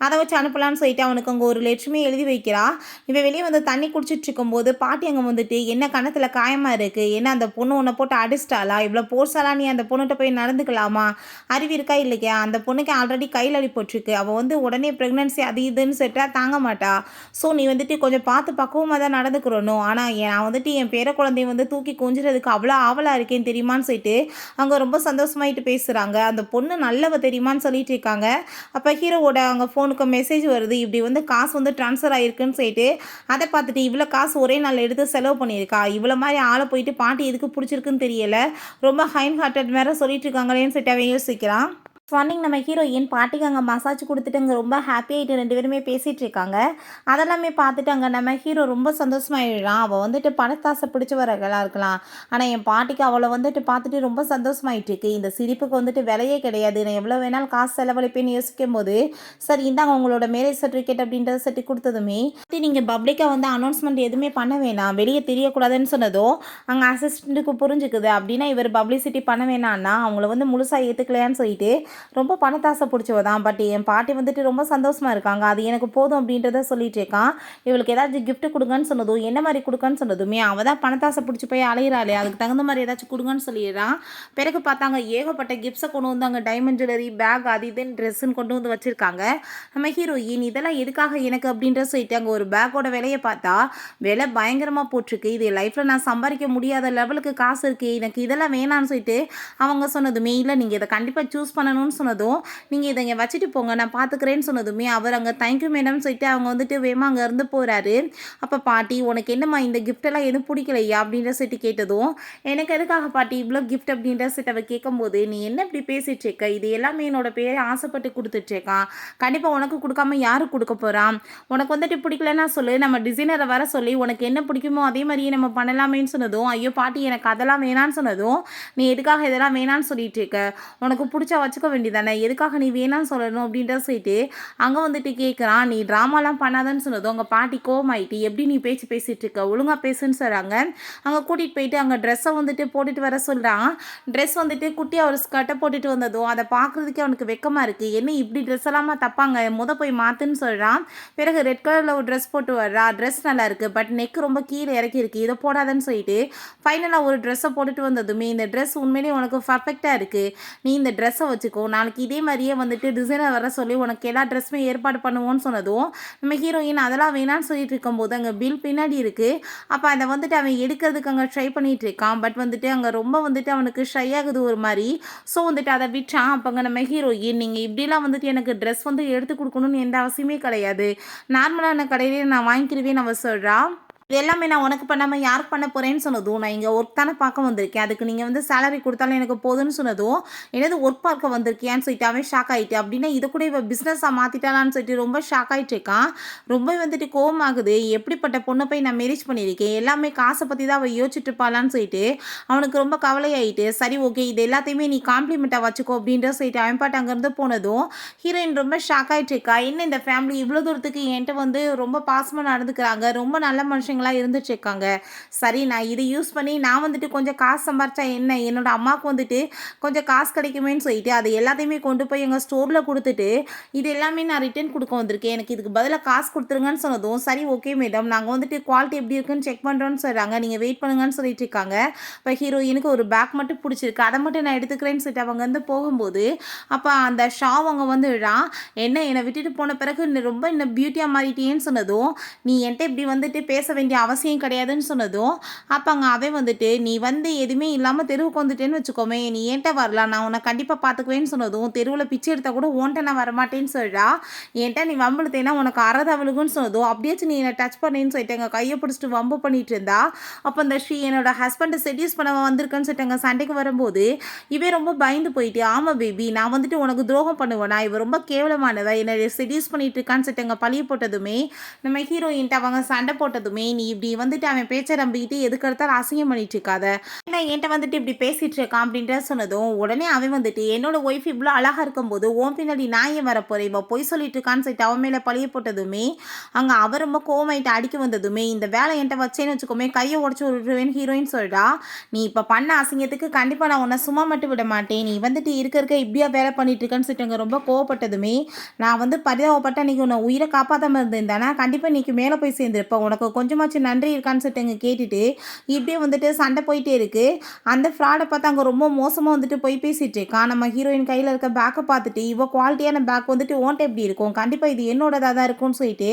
அதை வச்சு அனுப்பலான்னு சொல்லிட்டு அவனுக்கு அங்கே ஒரு லட்சுமி எழுதி வைக்கிறா. இவன் வெளியே வந்து தண்ணி குடிச்சிட்டு இருக்கும்போது பாட்டி அங்கே வந்துட்டு, என்ன கணத்தில் காயமாக இருக்குது, என்ன அந்த பொண்ணு உன்னை போட்டு அடிச்சிட்டாளா, இவ்வளோ போர்ஸாலாம் நீ அந்த பொண்ணுகிட்ட போய் நடந்துக்கலாமா, அறிவு இருக்கா இல்லையா, அந்த பொண்ணுக்கு ஆல்ரெடி கையில் அடி போட்டிருக்கு, அவள் வந்து உடனே ப்ரெக்னன்சி அது இதுன்னு சொல்லிட்டா தாங்க மாட்டா, ஸோ நீ வந்துட்டு கொஞ்சம் பார்த்து பக்குவமாக தான் நடந்துக்கிறணும், ஆனால் நான் வந்துட்டு என் பேர குழந்தைய வந்து தூக்கி கொஞ்சிறதுக்கு அவ்வளோ ஆவலாக இருக்கேன் தெரியுமான்னு சொல்லிட்டு அவங்க ரொம்ப சந்தோஷமாயிட்டு பேசுகிறாங்க. அந்த பொண்ணு நல்லவ தெரியுமான்னு சொல்லிட்டு இருக்காங்க. அப்போ ஹீரோவோட அவங்க ஃபோனுக்கு மெசேஜ் வருது, இப்படி வந்து காசு வந்து ட்ரான்ஸ்ஃபர் ஆகிருக்குன்னு சொல்லிட்டு. அதை பார்த்துட்டு இவ்வளோ காசு ஒரே நாள் எடுத்து செலவு பண்ணியிருக்கா, இவ்வளோ மாதிரி ஆளை போயிட்டு பாட்டி எதுக்கு பிடிச்சிருக்குன்னு தெரியலை, ரொம்ப ஹைண்ட் ஹார்ட்டட் வேறு சொல்லிட்டு இருக்காங்களேன்னு சொல்லிட்டு அவன் யோசிக்கிறான். மார்னிங் நம்ம ஹீரோயின் பாட்டிக்கு அங்கே மசாஜ் கொடுத்துட்டு அங்கே ரொம்ப ஹாப்பியாகிட்டு ரெண்டு பேருமே பேசிகிட்டு இருக்காங்க. அதெல்லாமே பார்த்துட்டு அங்கே நம்ம ஹீரோ ரொம்ப சந்தோஷமாயிடுறான். அவள் வந்துட்டு பணத்தாசை பிடிச்சவர்களாக இருக்கலாம், ஆனால் என் பாட்டிக்கு அவளை வந்துட்டு பார்த்துட்டு ரொம்ப சந்தோஷமாயிட்டு இருக்கு, இந்த சிரிப்புக்கு வந்துட்டு விலையே கிடையாது, நான் எவ்வளோ வேணாலும் காசு செலவழிப்பேன்னு யோசிக்கும் போது, சரி இந்தாங்க உங்களோட மேரேஜ் சர்டிஃபிகேட் அப்படின்றத சர்டி கொடுத்ததுமே, நீங்கள் பப்ளிக்காக வந்து அனௌன்ஸ்மெண்ட் எதுவுமே பண்ண வேணாம், வெளியே தெரியக்கூடாதுன்னு சொன்னதோ அங்கே அசிஸ்டண்ட்டுக்கு புரிஞ்சுக்குது. அப்படின்னா இவர் பப்ளிசிட்டி பண்ண வேணான்னா அவங்கள வந்து முழுசாக ஏற்றுக்கலையான்னு சொல்லிட்டு ரொம்ப பணத்தாசை பிடிச்சவ தான், பட் என் பாட்டி வந்துட்டு ரொம்ப சந்தோஷமாக இருக்காங்க, அது எனக்கு போதும் அப்படின்றத சொல்லிட்டு இருக்கான். இவளுக்கு ஏதாச்சும் கிஃப்ட் கொடுங்கன்னு சொன்னதும், என்ன மாதிரி கொடுக்கன்னு சொன்னதுமே அவள் தான் பணத்தாசை பிடிச்சி போய் அலையிறாளே, அதுக்கு தகுந்த மாதிரி ஏதாச்சும் கொடுங்கன்னு சொல்லிடுறான். பிறகு பார்த்தாங்க ஏகப்பட்ட கிஃப்ட்ஸை கொண்டு வந்து அங்கே டைமண்ட் ஜுவல்லரி, பேக், அது இதுன்னு ட்ரெஸ்ஸுன்னு கொண்டு வந்து வச்சுருக்காங்க. நம்ம ஹீரோயின் இதெல்லாம் எதுக்காக எனக்கு அப்படின்ற சொல்லிட்டு அங்கே ஒரு பேக்கோட விலையை பார்த்தா விலை பயங்கரமாக போட்டிருக்கு, இது லைஃப்பில் நான் சம்பாதிக்க முடியாத லெவலுக்கு காசு இருக்குது, எனக்கு இதெல்லாம் வேணான்னு சொல்லிட்டு அவங்க சொன்னதுமே, இல்லை நீங்கள் இதை கண்டிப்பாக சூஸ் பண்ணணும்னு சொன்னதும், நீங்கள் இதை இங்கே வச்சுட்டு போங்க நான் பார்த்துக்கிறேன்னு சொன்னதுமே அவர் அங்கே தேங்க்யூ மேடம்னு சொல்லிட்டு அவங்க வந்துட்டு வேமா அங்கே இருந்து போகிறாரு. அப்போ பாட்டி உனக்கு என்னம்மா இந்த கிஃப்டெல்லாம் எதுவும் பிடிக்கலையா அப்படின்ற சொல்லிட்டு கேட்டதும், எனக்கு எதுக்காக பாட்டி இவ்வளோ கிஃப்ட் அப்படின்ற சொல்லிட்டு அவள் கேட்கும்போது, நீ என்ன இப்படி பேசிகிட்டு இருக்க, இது எல்லாமே என்னோட பேரை ஆசைப்பட்டு கொடுத்துட்ருக்கான், கண்டிப்பாக உனக்கு கொடுக்காம யாருக்கு கொடுக்க போகிறான், உனக்கு வந்துட்டு பிடிக்கலன்னா சொல்லு, நம்ம டிசைனரை வர சொல்லி உனக்கு என்ன பிடிக்குமோ அதே மாதிரியே நம்ம பண்ணலாமேன்னு சொன்னதும், ஐயோ பாட்டி எனக்கு அதெல்லாம் வேணான்னு சொன்னதும், நீ எதுக்காக இதெல்லாம் வேணான்னு சொல்லிட்டு இருக்க, உனக்கு பிடிச்சா வச்சுக்க வேண்டியதானே, எதுக்காக நீ வேணான்னு சொல்லணும் அப்படின்றத சொல்லிட்டு அங்கே வந்துட்டு கேட்குறான். நீ ட்ராமாலாம் பண்ணாதன்னு சொன்னதும் உங்கள் பாட்டி கோவமாயிட்டு, எப்படி நீ பேசிகிட்டு இருக்க, ஒழுங்காக பேசுன்னு சொல்கிறாங்க. அங்கே கூட்டிகிட்டு போயிட்டு அங்கே ட்ரெஸ்ஸை வந்துட்டு போட்டுட்டு வர சொல்கிறான். ட்ரெஸ் வந்துட்டு குட்டியாக ஒரு ஸ்கர்ட்டை போட்டுட்டு வந்ததும் அதை பார்க்குறதுக்கே அவனுக்கு வெக்கமாக இருக்குது, என்ன இப்படி ட்ரெஸ் எல்லாமா தப்பாங்க, போய் மாற்றுன்னு சொல்கிறான். பிறகு ரெட் கலரில் ஒரு ட்ரெஸ் போட்டு வர்றா, ட்ரெஸ் நல்லா இருக்குது, பட் நெக் ரொம்ப கீழே இறக்கி இருக்குது, இதை போடாதன்னு சொல்லிட்டு ஃபைனலாக ஒரு ட்ரெஸ்ஸை போட்டுட்டு வந்ததுமே, இந்த ட்ரெஸ் உண்மையிலேயே உனக்கு பர்ஃபெக்டாக இருக்குது, நீ இந்த ட்ரெஸ்ஸை வச்சுக்கோ, வச்சுக்கோ, நாளைக்கு இதே மாதிரியே வந்துட்டு டிசைனர் வர சொல்லி உனக்கு எல்லா ட்ரெஸ்ஸுமே ஏற்பாடு பண்ணுவோன்னு சொன்னதும் நம்ம ஹீரோயின் அதெல்லாம் வேணான்னு சொல்லிட்டு இருக்கும்போது அங்கே பில் பின்னாடி இருக்குது. அப்போ அதை வந்துட்டு அவன் எடுக்கிறதுக்கு அங்கே ட்ரை பண்ணிட்டு இருக்கான். பட் வந்துட்டு அங்கே ரொம்ப வந்துட்டு அவனுக்கு ஷை ஆகுது ஒரு மாதிரி. ஸோ வந்துட்டு அதை விட்டான். அப்போங்க நம்ம ஹீரோயின், நீங்கள் இப்படிலாம் வந்துட்டு எனக்கு ட்ரெஸ் வந்து எடுத்து கொடுக்கணும்னு எந்த அவசியமே கிடையாது, நார்மலான கடையிலே நான் வாங்கிக்கிருவேன்னு அவ சொல்கிறா. இது எல்லாமே நான் உனக்கு பண்ணாமல் யாருக்கு பண்ண போகிறேன்னு சொன்னதும், நான் இங்கே ஒர்க் தானே பார்க்க வந்திருக்கேன், அதுக்கு நீங்கள் வந்து சேலரி கொடுத்தாலும் எனக்கு போதும்னு சொன்னதும், என்னது ஒர்க் பார்க்க வந்திருக்கியான்னு சொல்லிட்டு அவன் ஷாக் ஆகிட்டு. அப்படின்னா இது கூட இவ பிஸ்னஸாக மாற்றிட்டாலான்னு சொல்லிட்டு ரொம்ப ஷாக் ஆகிட்டு இருக்கான். ரொம்ப வந்துட்டு கோவமாகுது. எப்படிப்பட்ட பொண்ணை போய் நான் மேரேஜ் பண்ணியிருக்கேன், எல்லாமே காசை பற்றி தான் அவள் யோசிச்சுட்டு இருப்பாளான்னு சொல்லிட்டு அவனுக்கு ரொம்ப கவலையாயிட்டு, சரி ஓகே இது எல்லாத்தையுமே நீ காம்ப்ளிமெண்ட்டாக வச்சுக்கோ அப்படின்ற சொல்லிட்டு அவன் பாட்டு அங்கேருந்து போனதும் ஹீரோயின் ரொம்ப ஷாக் ஆகிட்டு இருக்கா. என்ன இந்த ஃபேமிலி இவ்வளோ தூரத்துக்கு என்கிட்ட வந்து ரொம்ப பாசமாக நடந்துக்கிறாங்க, ரொம்ப நல்ல மனுஷங்க இருந்துட்டு இருக்காங்க. சரி நான் இதை யூஸ் பண்ணி நான் வந்துட்டு கொஞ்சம் காசு சம்பாரிச்சா என்ன, என்னோட அம்மாவுக்கு வந்துட்டு கொஞ்சம் காசு கிடைக்குமேன்னு சொல்லிட்டு அதை எல்லாத்தையுமே கொண்டு போய் எங்கள் ஸ்டோரில் கொடுத்துட்டு இது எல்லாமே நான் ரிட்டர்ன் கொடுக்க வந்திருக்கேன், எனக்கு இதுக்கு பதிலாக காசு கொடுத்துருங்கன்னு சொன்னதும், சரி ஓகே மேடம் நாங்கள் வந்துட்டு குவாலிட்டி எப்படி இருக்குன்னு செக் பண்ணுறோன்னு சொல்கிறாங்க, நீங்கள் வெயிட் பண்ணுங்கன்னு சொல்லிட்டு இருக்காங்க. இப்போ ஹீரோயினுக்கு ஒரு பேக் மட்டும் பிடிச்சிருக்கு, அதை மட்டும் நான் எடுத்துக்கிறேன்னு சொல்லிட்டு அவங்க வந்து போகும்போது அப்போ அந்த ஷா அவங்க வந்துடுறான். என்ன என்னை விட்டுட்டு போன பிறகு ரொம்ப இன்னும் பியூட்டியாக மாறிட்டேன்னு சொன்னதும், நீ என்கிட்ட இப்படி வந்துட்டு பேச வேண்டிய அவசியம் கிடையாதுன்னு சொன்னதும், அப்போ அங்கே அவன் வந்துட்டு நீ வந்து எதுவுமே இல்லாமல் தெருவுக்கு வந்துட்டேன்னு வச்சுக்கோமே, நீ என்கிட்ட வரலாம் நான் உன்னை கண்டிப்பாக பார்த்துக்குவேன்னு சொன்னதும், தெருவில் பிச்சை எடுத்தால் கூட ஓன்ட்ட நான் வரமாட்டேன்னு சொல்கிறா. என்கிட்ட நீ வம்புழுத்தேன்னா உனக்கு அறதவளுக்குன்னு சொன்னதும், அப்படியாச்சும் நீ என்னை டச் பண்ணேன்னு சொல்லிட்டு எங்கள் கையை பிடிச்சிட்டு வம்பு பண்ணிட்டு இருந்தா. அப்போ அந்த ஸ்ரீ என்னோட ஹஸ்பண்டை செடியூஸ் பண்ண வந்திருக்குன்னு சொல்லிட்டு எங்கள் சண்டைக்கு வரும்போது இவன் ரொம்ப பயந்து போயிட்டு, ஆமாம் பேபி நான் வந்துட்டு உனக்கு துரோகம் பண்ணுவேனா, இவ ரொம்ப கேவலமானவ, என்னை செடியூஸ் பண்ணிட்டு இருக்கான்னு சொல்லிட்டு எங்கள் பழிய போட்டதுமே நம்ம ஹீரோயின்ட்டு அவங்க சண்டை போட்டதுமே, நீ இப்படி வந்துட்டு அவன் பேச்சை நம்பிக்கிட்டு எதுக்கு எடுத்தாலும் அசிங்கம் பண்ணிட்டு இருக்காத, ஏன்னா என்கிட்ட வந்துட்டு இப்படி பேசிட்டு இருக்கான் அப்படின்ற சொன்னதும், உடனே அவன் வந்துட்டு என்னோட ஒய்ஃப் இவ்வளோ அழகாக இருக்கும்போது உன் பின்னாடி நான் ஏன் வரப்போறேன், இவ பொய் சொல்லிட்டு இருக்கான்னு சொல்லிட்டு அவன் மேலே பழிய போட்டதுமே அங்கே அவர் ரொம்ப கோவமாயிட்டு அடிக்க வந்ததுமே, இந்த வேலை என்கிட்ட வச்சேன்னு வச்சுக்கோமே கையை உடச்சி விடுவேன் ஹீரோயின் சொல்கிறா. நீ இப்போ பண்ண அசிங்கத்துக்கு கண்டிப்பாக நான் உன்னை சும்மா மட்டும் விட மாட்டேன், நீ வந்துட்டு இருக்க இப்படியா வேலை பண்ணிட்டு இருக்கேன்னு சொல்லிட்டு ரொம்ப கோவப்பட்டதுமே, நான் வந்து பரிதாபப்பட்ட அன்றைக்கி உன்னை உயிரை காப்பாற்றாமல் இருந்திருந்தானா கண்டிப்பாக இன்றைக்கி மேலே போய் சேர்ந்துருப்பேன், உனக்கு கொஞ்சமாச்சும் நன்றி இருக்கான்னு சொல்லிட்டு கேட்டுட்டு இப்படியே வந்துட்டு சண்டை போயிட்டே இருக்கு. அந்த ஃப்ராடை பார்த்து அங்கே ரொம்ப மோசமாக வந்துட்டு போய் பேசிட்டு இருக்கான். நம்ம ஹீரோயின் கையில் இருக்க பேக்கை பார்த்துட்டு இவ குவாலிட்டியான பேக் வந்துட்டு ஓன்ட்ட எப்படி இருக்கும், கண்டிப்பாக இது என்னோடதாக தான் இருக்கும்னு சொல்லிட்டு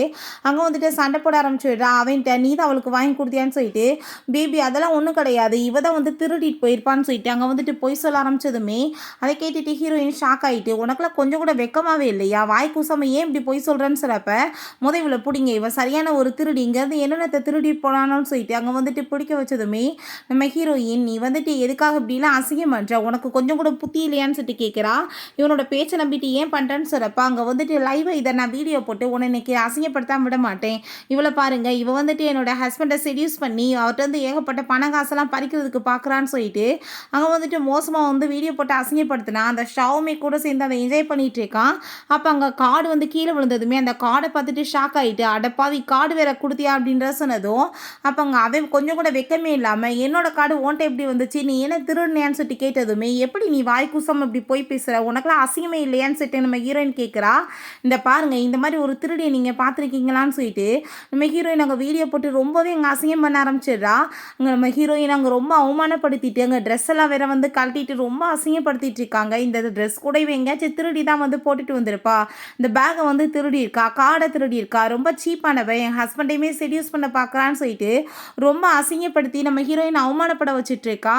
அங்கே வந்துட்டு சண்டை போட ஆரம்பிச்சுடுறா. அவன்கிட்ட நீ தான் அவளுக்கு வாங்கி கொடுத்தியான்னு சொல்லிட்டு, பேபி அதெல்லாம் ஒன்றும் கிடையாது, இவ தான் வந்து திருடிட்டு போயிருப்பான்னு சொல்லிட்டு அங்கே வந்துட்டு பொய் சொல்ல ஆரம்பிச்சதுமே அதை கேட்டுட்டு ஹீரோயின் ஷாக் ஆகிட்டு, உனக்குலாம் கொஞ்சம் கூட வெக்கமாவே இல்லையா, வாய் கூசாமல் ஏன் இப்படி பொய் சொல்கிறேன்னு சொல்கிறப்ப இவளை பிடிங்க, இவ சரியான ஒரு திருடி, இங்கேருந்து என்னென்னத்தை திருடி போனான்னு சொல்லிட்டு அங்கே வந்துட்டு பிடிக்க வச்சதுமே நம்ம ஹீரோயின், நீ வந்துட்டு எதுக்காக இப்படிலாம் அசிங்கம் பண்ணுற, உனக்கு கொஞ்சம் கூட புத்தி இல்லையான்னு சொல்லிட்டு கேட்குறா. இவனோட பேச்சை நம்பிட்டு ஏன் பண்ணுறேன்னு சொல்கிறப்ப அங்கே வந்துட்டு லைவை இதை நான் வீடியோ போட்டு உன்னை இன்னைக்கு அசிங்கப்படுத்தாம விட மாட்டேன், இவளை பாருங்க இவ வந்துட்டு என்னோட ஹஸ்பண்டை செடியூஸ் பண்ணி அவர்கிட்ட வந்து ஏகப்பட்ட பண காசெல்லாம் பறிக்கிறதுக்கு பார்க்குறான்னு சொல்லிட்டு அங்கே வந்துட்டு மோசமாக வந்து வீடியோ போட்டு அசிங்கப்படுத்தினா. அந்த ஷாவுமே கூட சேர்ந்து அதை என்ஜாய் பண்ணிட்டு இருக்கான். அப்போ அங்கே கார்டு வந்து கீழே விழுந்ததுமே அந்த கார்டை பார்த்துட்டு ஷாக் ஆகிட்டு, அடப்பாவி கார்டு வேற கொடுத்தியா அப்படின்ற சொன்னதும் அப்போ அங்கே அவன் கொஞ்சம் கூட வெக்கமே இல்லாமல் என்னோட கார்டு ஓன்ட்ட எப்படி வந்துச்சு, நீ என்ன திருடுனியான்னு சொல்லிட்டு கேட்டதுமே, எப்படி நீ வாய் கூசாமல் இப்படி போய் பேசுகிற, உனக்குலாம் அசிங்கமே இல்லையான்னு சொல்லிட்டு நம்ம ஹீரோயின் கேட்குறா. இந்த பாருங்க இந்த மாதிரி ஒரு திருடியை நீங்கள் பார்த்துருக்கீங்களான்னு சொல்லிட்டு நம்ம ஹீரோயின் அங்கே வீடியோ போட்டு ரொம்பவே அங்கே அசிங்கம் பண்ண ஆரம்பிச்சிடுறா. அங்கே நம்ம ஹீரோயின் அங்கே ரொம்ப அவமானப்படுத்திட்டு அங்கே ட்ரெஸ் எல்லாம் வேற வந்து கழட்டிட்டு ரொம்ப அசிங்கப்படுத்திட்டு இருக்காங்க. இந்த ட்ரெஸ் கூட இவன் எங்கேயாச்சும் திருடி தான் வந்து போட்டுட்டு வந்திருப்பா, இந்த பேக்கை வந்து திருடி இருக்கா, கார்டை திருடி இருக்கா, ரொம்ப சீப்பானவன், என் ஹஸ்பண்டையுமே செடியூஸ் பண்ண பார்க்குறான்னு சொல்லிட்டு ரொம்ப அசிங்கப்படுத்தி நம்ம ஹீரோயின் அவமானப்பட வச்சுட்டு இருக்கா.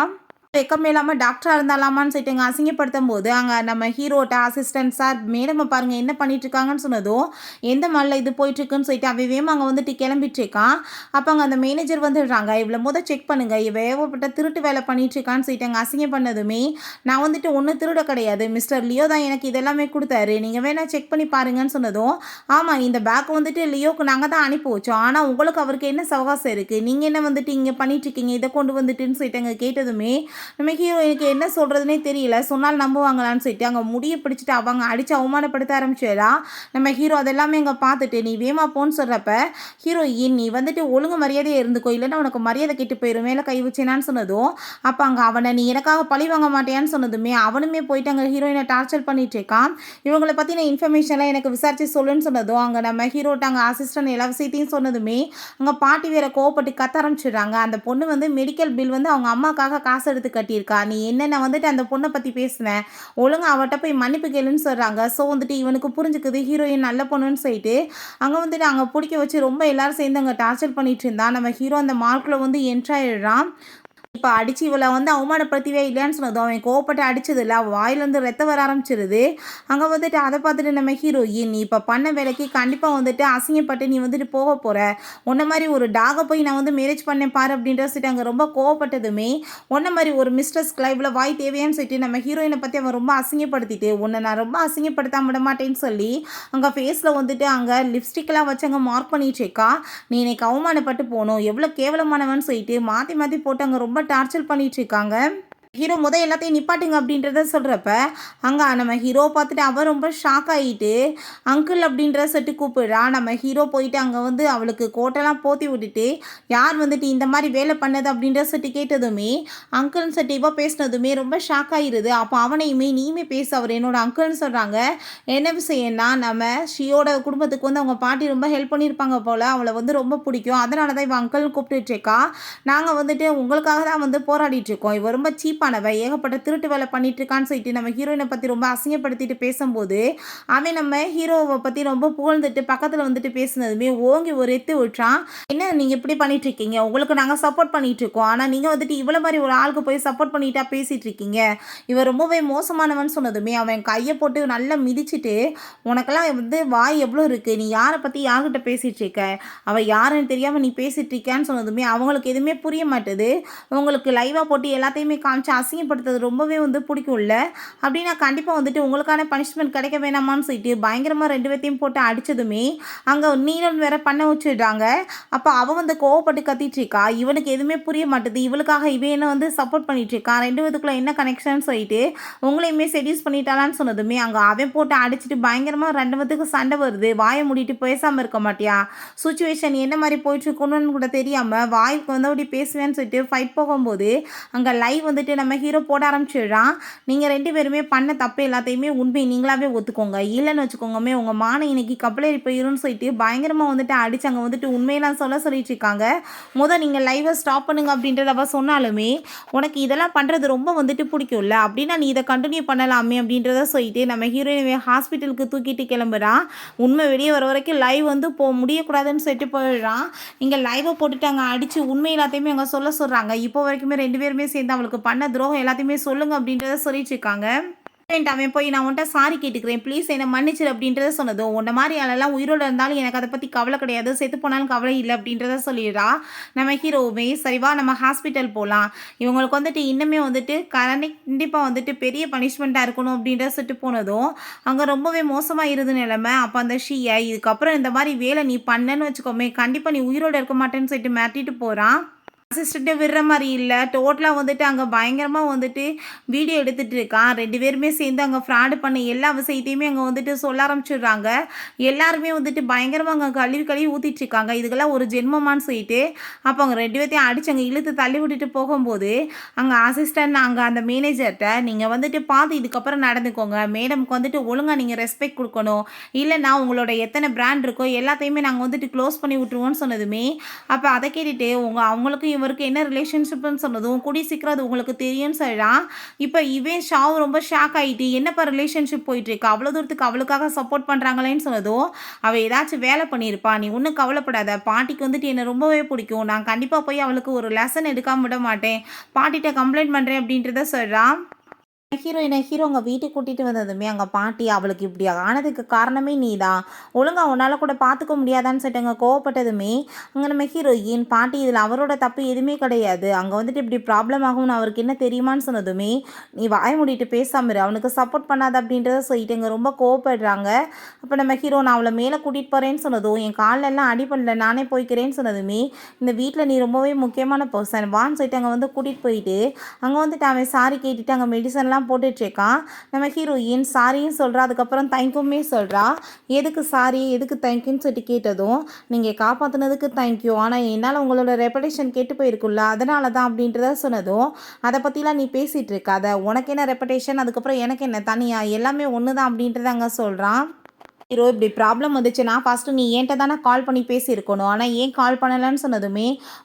வெக்கம் இல்லாமல் டாக்டராக இருந்தாலாமான்னு சொல்லிட்டு எங்கள் அசிங்கப்படுத்தும் போது அங்கே நம்ம ஹீரோட்ட அசிஸ்டன்ட் சார் மேடம் பாருங்க என்ன பண்ணிட்டு இருக்காங்கன்னு சொன்னதும், எந்த மாதிரில இது போயிட்டுருக்குன்னு சொல்லிட்டு அவன் வேமா அங்கே வந்துட்டு கிளம்பிட்டு இருக்கான். அப்போ அங்கே அந்த மேனேஜர் வந்துடுறாங்க, இவ்வளோ முதல் செக் பண்ணுங்க, இவ ஏகப்பட்ட திருட்டு வேலை பண்ணிட்டு இருக்கான்னு சொல்லிட்டு அங்கே அசிங்கம் பண்ணதுமே, நான் வந்துட்டு ஒன்றும் திருட கிடையாது, மிஸ்டர் லியோ தான் எனக்கு இதெல்லாமே கொடுத்தாரு, நீங்கள் வேணா செக் பண்ணி பாருங்கன்னு சொன்னதும், ஆமாம் இந்த பேக் வந்துட்டு லியோக்கு நாங்கள் தான் அனுப்பி வச்சோம், ஆனால் உங்களுக்கு அவருக்கு என்ன சவகாசம் இருக்குது, நீங்கள் என்ன வந்துட்டு இங்கே பண்ணிட்டு இருக்கீங்க இதை கொண்டு வந்துட்டுன்னு சொல்லிட்டு அங்கே கேட்டதுமே நம்ம ஹீரோயினுக்கு என்ன சொல்கிறதுனே தெரியல, சொன்னால் நம்புவாங்களான்னு சொல்லிட்டு அங்கே முடியை பிடிச்சிட்டு அவங்க அடித்து அவமானப்படுத்த ஆரம்பிச்சிடா. நம்ம ஹீரோ அதெல்லாமே அங்கே பார்த்துட்டு நீ வேமா போன்னு சொல்கிறப்ப ஹீரோயின், நீ வந்துட்டு ஒழுங்கு மரியாதையை இருந்துக்கோ, இல்லைன்னா உனக்கு மரியாதை கெட்டு போயிடும், மேலே கை வச்சேனான்னு சொன்னதும் அப்போ அங்கே அவனை நீ எனக்காக பழி வாங்க மாட்டேன்னு சொன்னதுமே அவனுமே போயிட்டு அங்கே ஹீரோயினை டார்ச்சர் பண்ணிட்டு இருக்கான். இவங்களை பற்றின இன்ஃபர்மேஷன்லாம் எனக்கு விசாரிச்சு சொல்லுன்னு சொன்னதும் அங்கே நம்ம ஹீரோட்ட அங்கே அசிஸ்டன்ட் எல்லா விஷயத்தையும் சொன்னதுமே அங்கே பாட்டி வேற கோவப்பட்டு கத்த ஆரம்பிச்சிடுறாங்க. அந்த பொண்ணு வந்து மெடிக்கல் பில் வந்து அவங்க அம்மாக்காக காசு எடுத்து எடுத்து கட்டியிருக்கா. நீ என்னென்ன வந்துட்டு அந்த பொண்ணை பற்றி பேசுனேன், ஒழுங்கா அவட்ட போய் மன்னிப்பு கேளுன்னு சொல்கிறாங்க. ஸோ வந்துட்டு இவனுக்கு புரிஞ்சுக்குது ஹீரோயின் நல்ல பொண்ணுன்னு சொல்லிட்டு அங்கே வந்துட்டு அங்கே பிடிக்க வச்சு ரொம்ப எல்லாரும் சேர்ந்து அங்கே டார்ச்சர் பண்ணிட்டு இருந்தா. நம்ம ஹீரோ அந்த மார்க்கில் வந்து என்ட்ராயிடுறான். இப்போ அடிச்சு இவளை வந்து அவமானப்படுத்தவே இல்லையான்னு சொன்னதும் அவன் கோவப்பட்டு அடிச்சதில்ல, அவள் வாயிலேருந்து ரத்தம் வர ஆரம்பிச்சிருது. அங்கே வந்துட்டு அதை பார்த்துட்டு நம்ம ஹீரோயின், நீ இப்போ பண்ண வேலைக்கு கண்டிப்பாக வந்துட்டு அசிங்கப்பட்டு நீ வந்துட்டு போக போகிற, உன்ன மாதிரி ஒரு டாகை போய் நான் வந்து மேரேஜ் பண்ணேன் பாரு அப்படின்ற சொல்லிட்டு அங்கே ரொம்ப கோவப்பட்டதுமே உன்ன மாதிரி ஒரு மிஸ்டர்ஸ் கிளைவில் வாய் தேவையான்னு சொல்லிட்டு நம்ம ஹீரோயினை பற்றி அவன் ரொம்ப அசிங்கப்படுத்திட்டு உன்னை நான் ரொம்ப அசிங்கப்படுத்தாம விட மாட்டேன்னு சொல்லி அங்கே ஃபேஸில் வந்துட்டு அங்கே லிப்ஸ்டிக்கெலாம் வச்சு அங்கே மார்க் பண்ணிட்டு இருக்கா. நீ இன்னைக்கு அவமானப்பட்டு போகணும், எவ்வளோ கேவலமானவன்னு சொல்லிட்டு மாற்றி மாற்றி போட்டு அங்கே ரொம்ப டார்ச்சர் பண்ணிட்டு இருக்காங்க. ஹீரோ எல்லாத்தையும் நிப்பாட்டுங்க அப்படின்றத சொல்கிறப்ப அங்கே நம்ம ஹீரோ பார்த்துட்டு அவன் ரொம்ப ஷாக் ஆகிட்டு அங்கிள் அப்படின்ற சொல்லிட்டு கூப்பிடுறா. நம்ம ஹீரோ போயிட்டு அங்கே வந்து அவளுக்கு கோட்டெல்லாம் போத்தி விட்டுட்டு யார் வந்துட்டு இந்த மாதிரி வேலை பண்ணது அப்படின்ற சொல்லிட்டு கேட்டதுமே அங்கிள்னு சொல்லிட்டு இவ பேசினதுமே ரொம்ப ஷாக் ஆகிடுது. அப்போ அவனையுமே நீயுமே பேச, அவர் என்னோட அங்கிள்னு சொல்கிறாங்க. என்ன விஷயம்னா நம்ம ஷியோட குடும்பத்துக்கு வந்து அவங்க பாட்டி ரொம்ப ஹெல்ப் பண்ணியிருப்பாங்க போல், அவளை வந்து ரொம்ப பிடிக்கும், அதனால தான் இவன் அங்கிள் கூப்பிட்டுட்டு இருக்கா. நாங்கள் வந்துட்டு உங்களுக்காக தான் வந்து போராடிட்டு இருக்கோம், இவ ரொம்ப சீப்பானவ, ஏகப்பட்ட திருட்டு வேலை பண்ணிட்டு இருக்கான்னு சொல்லிட்டு நம்ம ஹீரோயினை பற்றி ரொம்ப அசிங்கப்படுத்திட்டு பேசும்போது அவன் நம்ம ஹீரோவை பற்றி ரொம்ப புகழ்ந்துட்டு பக்கத்தில் வந்துட்டு பேசுனதுமே ஓங்கி ஒரு எத்து விட்டுறான். என்ன நீங்கள் இப்படி பண்ணிட்டு இருக்கீங்க, உங்களுக்கு நாங்கள் சப்போர்ட் பண்ணிட்டு இருக்கோம், ஆனால் நீங்கள் வந்துட்டு இவ்வளோ மாதிரி ஒரு ஆளுக்கு போய் சப்போர்ட் பண்ணிட்டா பேசிட்டு இருக்கீங்க, இவர் ரொம்பவே மோசமானவன் சொன்னதுமே அவன் கையை போட்டு நல்லா மிதிச்சுட்டு உனக்கெல்லாம் வந்து வாய் எவ்வளோ இருக்குது, நீ யாரை பற்றி யார்கிட்ட பேசிகிட்டு இருக்க, அவள் யாருன்னு தெரியாமல் நீ பேசிகிட்டு இருக்கான்னு சொன்னதுமே அவங்களுக்கு எதுவுமே புரிய மாட்டுது. உங்களுக்கு லைவாக போட்டு எல்லாத்தையுமே காமிச்சு அசிங்கப்படுத்துறது ரொம்பவே வந்து பிடிக்கும்ல, அப்படின்னா கண்டிப்பாக வந்துட்டு உங்களுக்கான பனிஷ்மெண்ட் கிடைக்க வேணாமான்னு சொல்லிட்டு பயங்கரமாக 2 பேர்த்தையும் போட்டு அடித்ததுமே அங்கே நீலம் வேற பண்ண வச்சுடுறாங்க. அப்போ அவள் வந்து கோவப்பட்டு கத்திட்டு இருக்கா. இவனுக்கு எதுவுமே புரிய மாட்டுது, இவளுக்காக இவன் என்ன வந்து சப்போர்ட் பண்ணிட்டு இருக்கான், 2 பேத்துக்குள்ள என்ன கனெக்ஷன் சொல்லிட்டு உங்களையுமே செடியூஸ் பண்ணிட்டாலான்னு சொன்னதுமே அங்கே அவன் போட்டு அடிச்சுட்டு பயங்கரமாக 2 பேத்துக்கு சண்டை வருது. வாயை மூடிட்டு பேசாமல் இருக்க மாட்டியா, சுச்சுவேஷன் என்ன மாதிரி போயிட்டு இருக்கணும்னு கூட தெரியாமல் வாய்க்கு வந்து அப்படி பேசுவேன்னு சொல்லிட்டு ஃபைட் போகும்போது அங்கே லைவ் வந்துட்டு நம்ம ஹீரோ போட ஆரம்பிச்சிடுறான். நீங்கள் 2 பேருமே பண்ண தப்பு எல்லாத்தையுமே உண்மை நீங்களாவே ஒத்துக்கோங்க, இல்லைன்னு வச்சுக்கோங்கமே உங்கள் மானம் இன்னைக்கு கப்பலேறி போயிருன்னு சொல்லிட்டு பயங்கரமாக வந்துட்டு அடிச்சாங்க வந்துட்டு உண்மையெல்லாம் சொல்லிட்டு இருக்காங்க. நீங்கள் லைவை ஸ்டாப் பண்ணுங்க அப்படின்றத அவ சொன்னாலுமே உனக்கு இதெல்லாம் பண்ணுறது ரொம்ப வந்துட்டு பிடிக்கும்ல, அப்படின்னா நீ இதை கண்டினியூ பண்ணலாமே அப்படின்றத சொல்லிட்டு நம்ம ஹீரோயினை ஹாஸ்பிட்டலுக்கு தூக்கிட்டு கிளம்புறான். உண்மை வெளியே வர வரைக்கும் லைவ் வந்து முடியக்கூடாதுன்னு சொல்லிட்டு போயிடுறான். இங்கே லைவை போட்டுட்டு அங்கே அடித்து உண்மை எல்லாத்தையுமே அங்கே சொல்கிறாங்க. இப்போ வரைக்குமே 2 பேருமே சேர்ந்து அவளுக்கு பண்ண துரோகம் எல்லாத்தையுமே சொல்லுங்க அப்படின்றத சொல்லிட்டு இருக்காங்க. அவன் போய் நான் உன்ட்ட சாரி கேட்டுக்கிறேன், ப்ளீஸ் என்னை மன்னிச்சிரு அப்படின்றத சொன்னதும் உன்ன மாதிரி ஆளெல்லாம் உயிரோடு இருந்தாலும் எனக்கு அதை பற்றி கவலை கிடையாது, செத்து போனாலும் கவலை இல்லை அப்படின்றத சொல்லிடுறா. நம்ம ஹீரோவுமே சரிவா நம்ம ஹாஸ்பிட்டல் போகலாம், இவங்களுக்கு வந்துட்டு இன்னுமே வந்துட்டு கண்டிப்பாக வந்துட்டு பெரிய பனிஷ்மெண்ட்டாக இருக்கணும் அப்படின்றத சொல்லிட்டு போனதும் அங்கே ரொம்பவே மோசமாக இருது நிலைமை. அப்போ அந்த ஷீயை இதுக்கப்புறம் இந்த மாதிரி வேலை நீ பண்ணன்னு வச்சுக்கோமே கண்டிப்பாக நீ உயிரோடு இருக்க மாட்டேன்னு சொல்லிட்டு மிரட்டிட்டு போகிறான். அசிஸ்டண்ட்டை விடுற மாதிரி இல்லை, டோட்டலாக வந்துட்டு அங்கே பயங்கரமாக வந்துட்டு வீடியோ எடுத்துகிட்டு இருக்கான். 2 பேருமே சேர்ந்து அங்கே ஃப்ராடு பண்ண எல்லா விஷயத்தையுமே அங்கே வந்துட்டு சொல்ல ஆரம்பிச்சிடுறாங்க. எல்லாருமே வந்துட்டு பயங்கரமாக அங்கே கழுவி ஊற்றிட்டு இருக்காங்க, இதுக்கெல்லாம் ஒரு ஜென்மமானு சொல்லிட்டு. அப்போ அவங்க 2 பேர்த்தையும் அடித்து அங்கே இழுத்து தள்ளி விட்டுட்டு போகும்போது அங்கே அசிஸ்டண்ட் அங்கே அந்த மேனேஜர்கிட்ட நீங்கள் வந்துட்டு பார்த்து இதுக்கப்புறம் நடந்துக்கோங்க, மேடமுக்கு வந்துட்டு ஒழுங்காக நீங்கள் ரெஸ்பெக்ட் கொடுக்கணும், இல்லைன்னா உங்களோட எத்தனை பிராண்ட் இருக்கோ எல்லாத்தையுமே நாங்கள் வந்துட்டு க்ளோஸ் பண்ணி விட்ருவோன்னு சொன்னதுமே அப்போ அதை கேட்டுட்டு அவங்களுக்கும் இவருக்கு என்ன ரிலேஷன்ஷிப்னு சொன்னதும் கூடி சீக்கிரம் அது உங்களுக்கு தெரியும்னு சொல்கிறான். இப்போ இவன் ரொம்ப ஷாக் ஆகிட்டு என்னப்பா ரிலேஷன்ஷிப் போயிட்டுருக்கு, அவ்வளோ தூரத்துக்கு அவளுக்காக சப்போர்ட் பண்ணுறாங்களேன்னு சொன்னதும் அவள் ஏதாச்சும் வேலை பண்ணியிருப்பா, நீ ஒன்றும் கவலைப்படாத, பாட்டிக்கு வந்துட்டு என்னை ரொம்பவே பிடிக்கும், நான் கண்டிப்பாக போய் அவளுக்கு ஒரு லெசன் எடுக்காமல் விட மாட்டேன், பாட்டிகிட்ட கம்ப்ளைண்ட் பண்ணுறேன் அப்படின்றத சொல்கிறான். ஹீரோங்க வீட்டுக்கு கூட்டிகிட்டு வந்ததுமே அங்கே பாட்டி அவளுக்கு இப்படி ஆனதுக்கு காரணமே நீ தான், ஒழுங்காக உன்னால் கூட பார்த்துக்க முடியாதான்னு சொல்லிட்டு அங்கே கோவப்பட்டதுமே அங்கே நம்ம ஹீரோயின் பாட்டி இதில் அவரோட தப்பு எதுவுமே கிடையாது, அங்கே வந்துட்டு இப்படி ப்ராப்ளம் ஆகும்னு அவருக்கு என்ன தெரியுமான்னு சொன்னதுமே நீ வாய மூடிட்டு பேசாமரு, அவனுக்கு சப்போர்ட் பண்ணாத அப்படின்றத சொல்லிட்டு இங்கே ரொம்ப கோவப்படுறாங்க. அப்போ நம்ம ஹீரோ நான் அவளை மேலே கூட்டிகிட்டு போகிறேன்னு சொன்னதும் என் காலெல்லாம் அடிப்படல நானே போய்க்கிறேன்னு சொன்னதுமே இந்த வீட்டில் நீ ரொம்பவே முக்கியமான பர்சன் வான்னு சொல்லிட்டு அங்கே வந்து கூட்டிகிட்டு போயிட்டு அங்கே வந்துட்டு அவன் சாரி கேட்டுட்டு அங்கே மெடிசன்லாம் போட்டுட்ருக்கான். நம்ம ஹீரோயின் சாரியும் சொல்கிறா, அதுக்கப்புறம் தேங்க்யூமே சொல்கிறா. எதுக்கு சாரி எதுக்கு தேங்க்யூன்னு சொல்லிட்டு கேட்டதும் நீங்கள் காப்பாற்றினதுக்கு தேங்க்யூ, ஆனால் என்னால் உங்களோட ரெப்புடேஷன் கெட்டு போயிருக்குல்ல அதனால தான் அப்படின்றத சொன்னதும் அதை பற்றிலாம் நீ பேசிகிட்டு இருக்காத, உனக்கு என்ன ரெப்புடேஷன் அதுக்கப்புறம் எனக்கு என்ன தனியாக எல்லாமே ஒன்று தான் அப்படின்றத அங்கே சொல்கிறான். ஹீரோ இப்படி ப்ராப்ளம் வந்துச்சுன்னா ஃபஸ்ட்டு நீ என்கிட்ட தானே கால் பண்ணி பேசியிருக்கணும். ஆனால் ஏன் கால் பண்ணலன்னு சொன்னதுமே,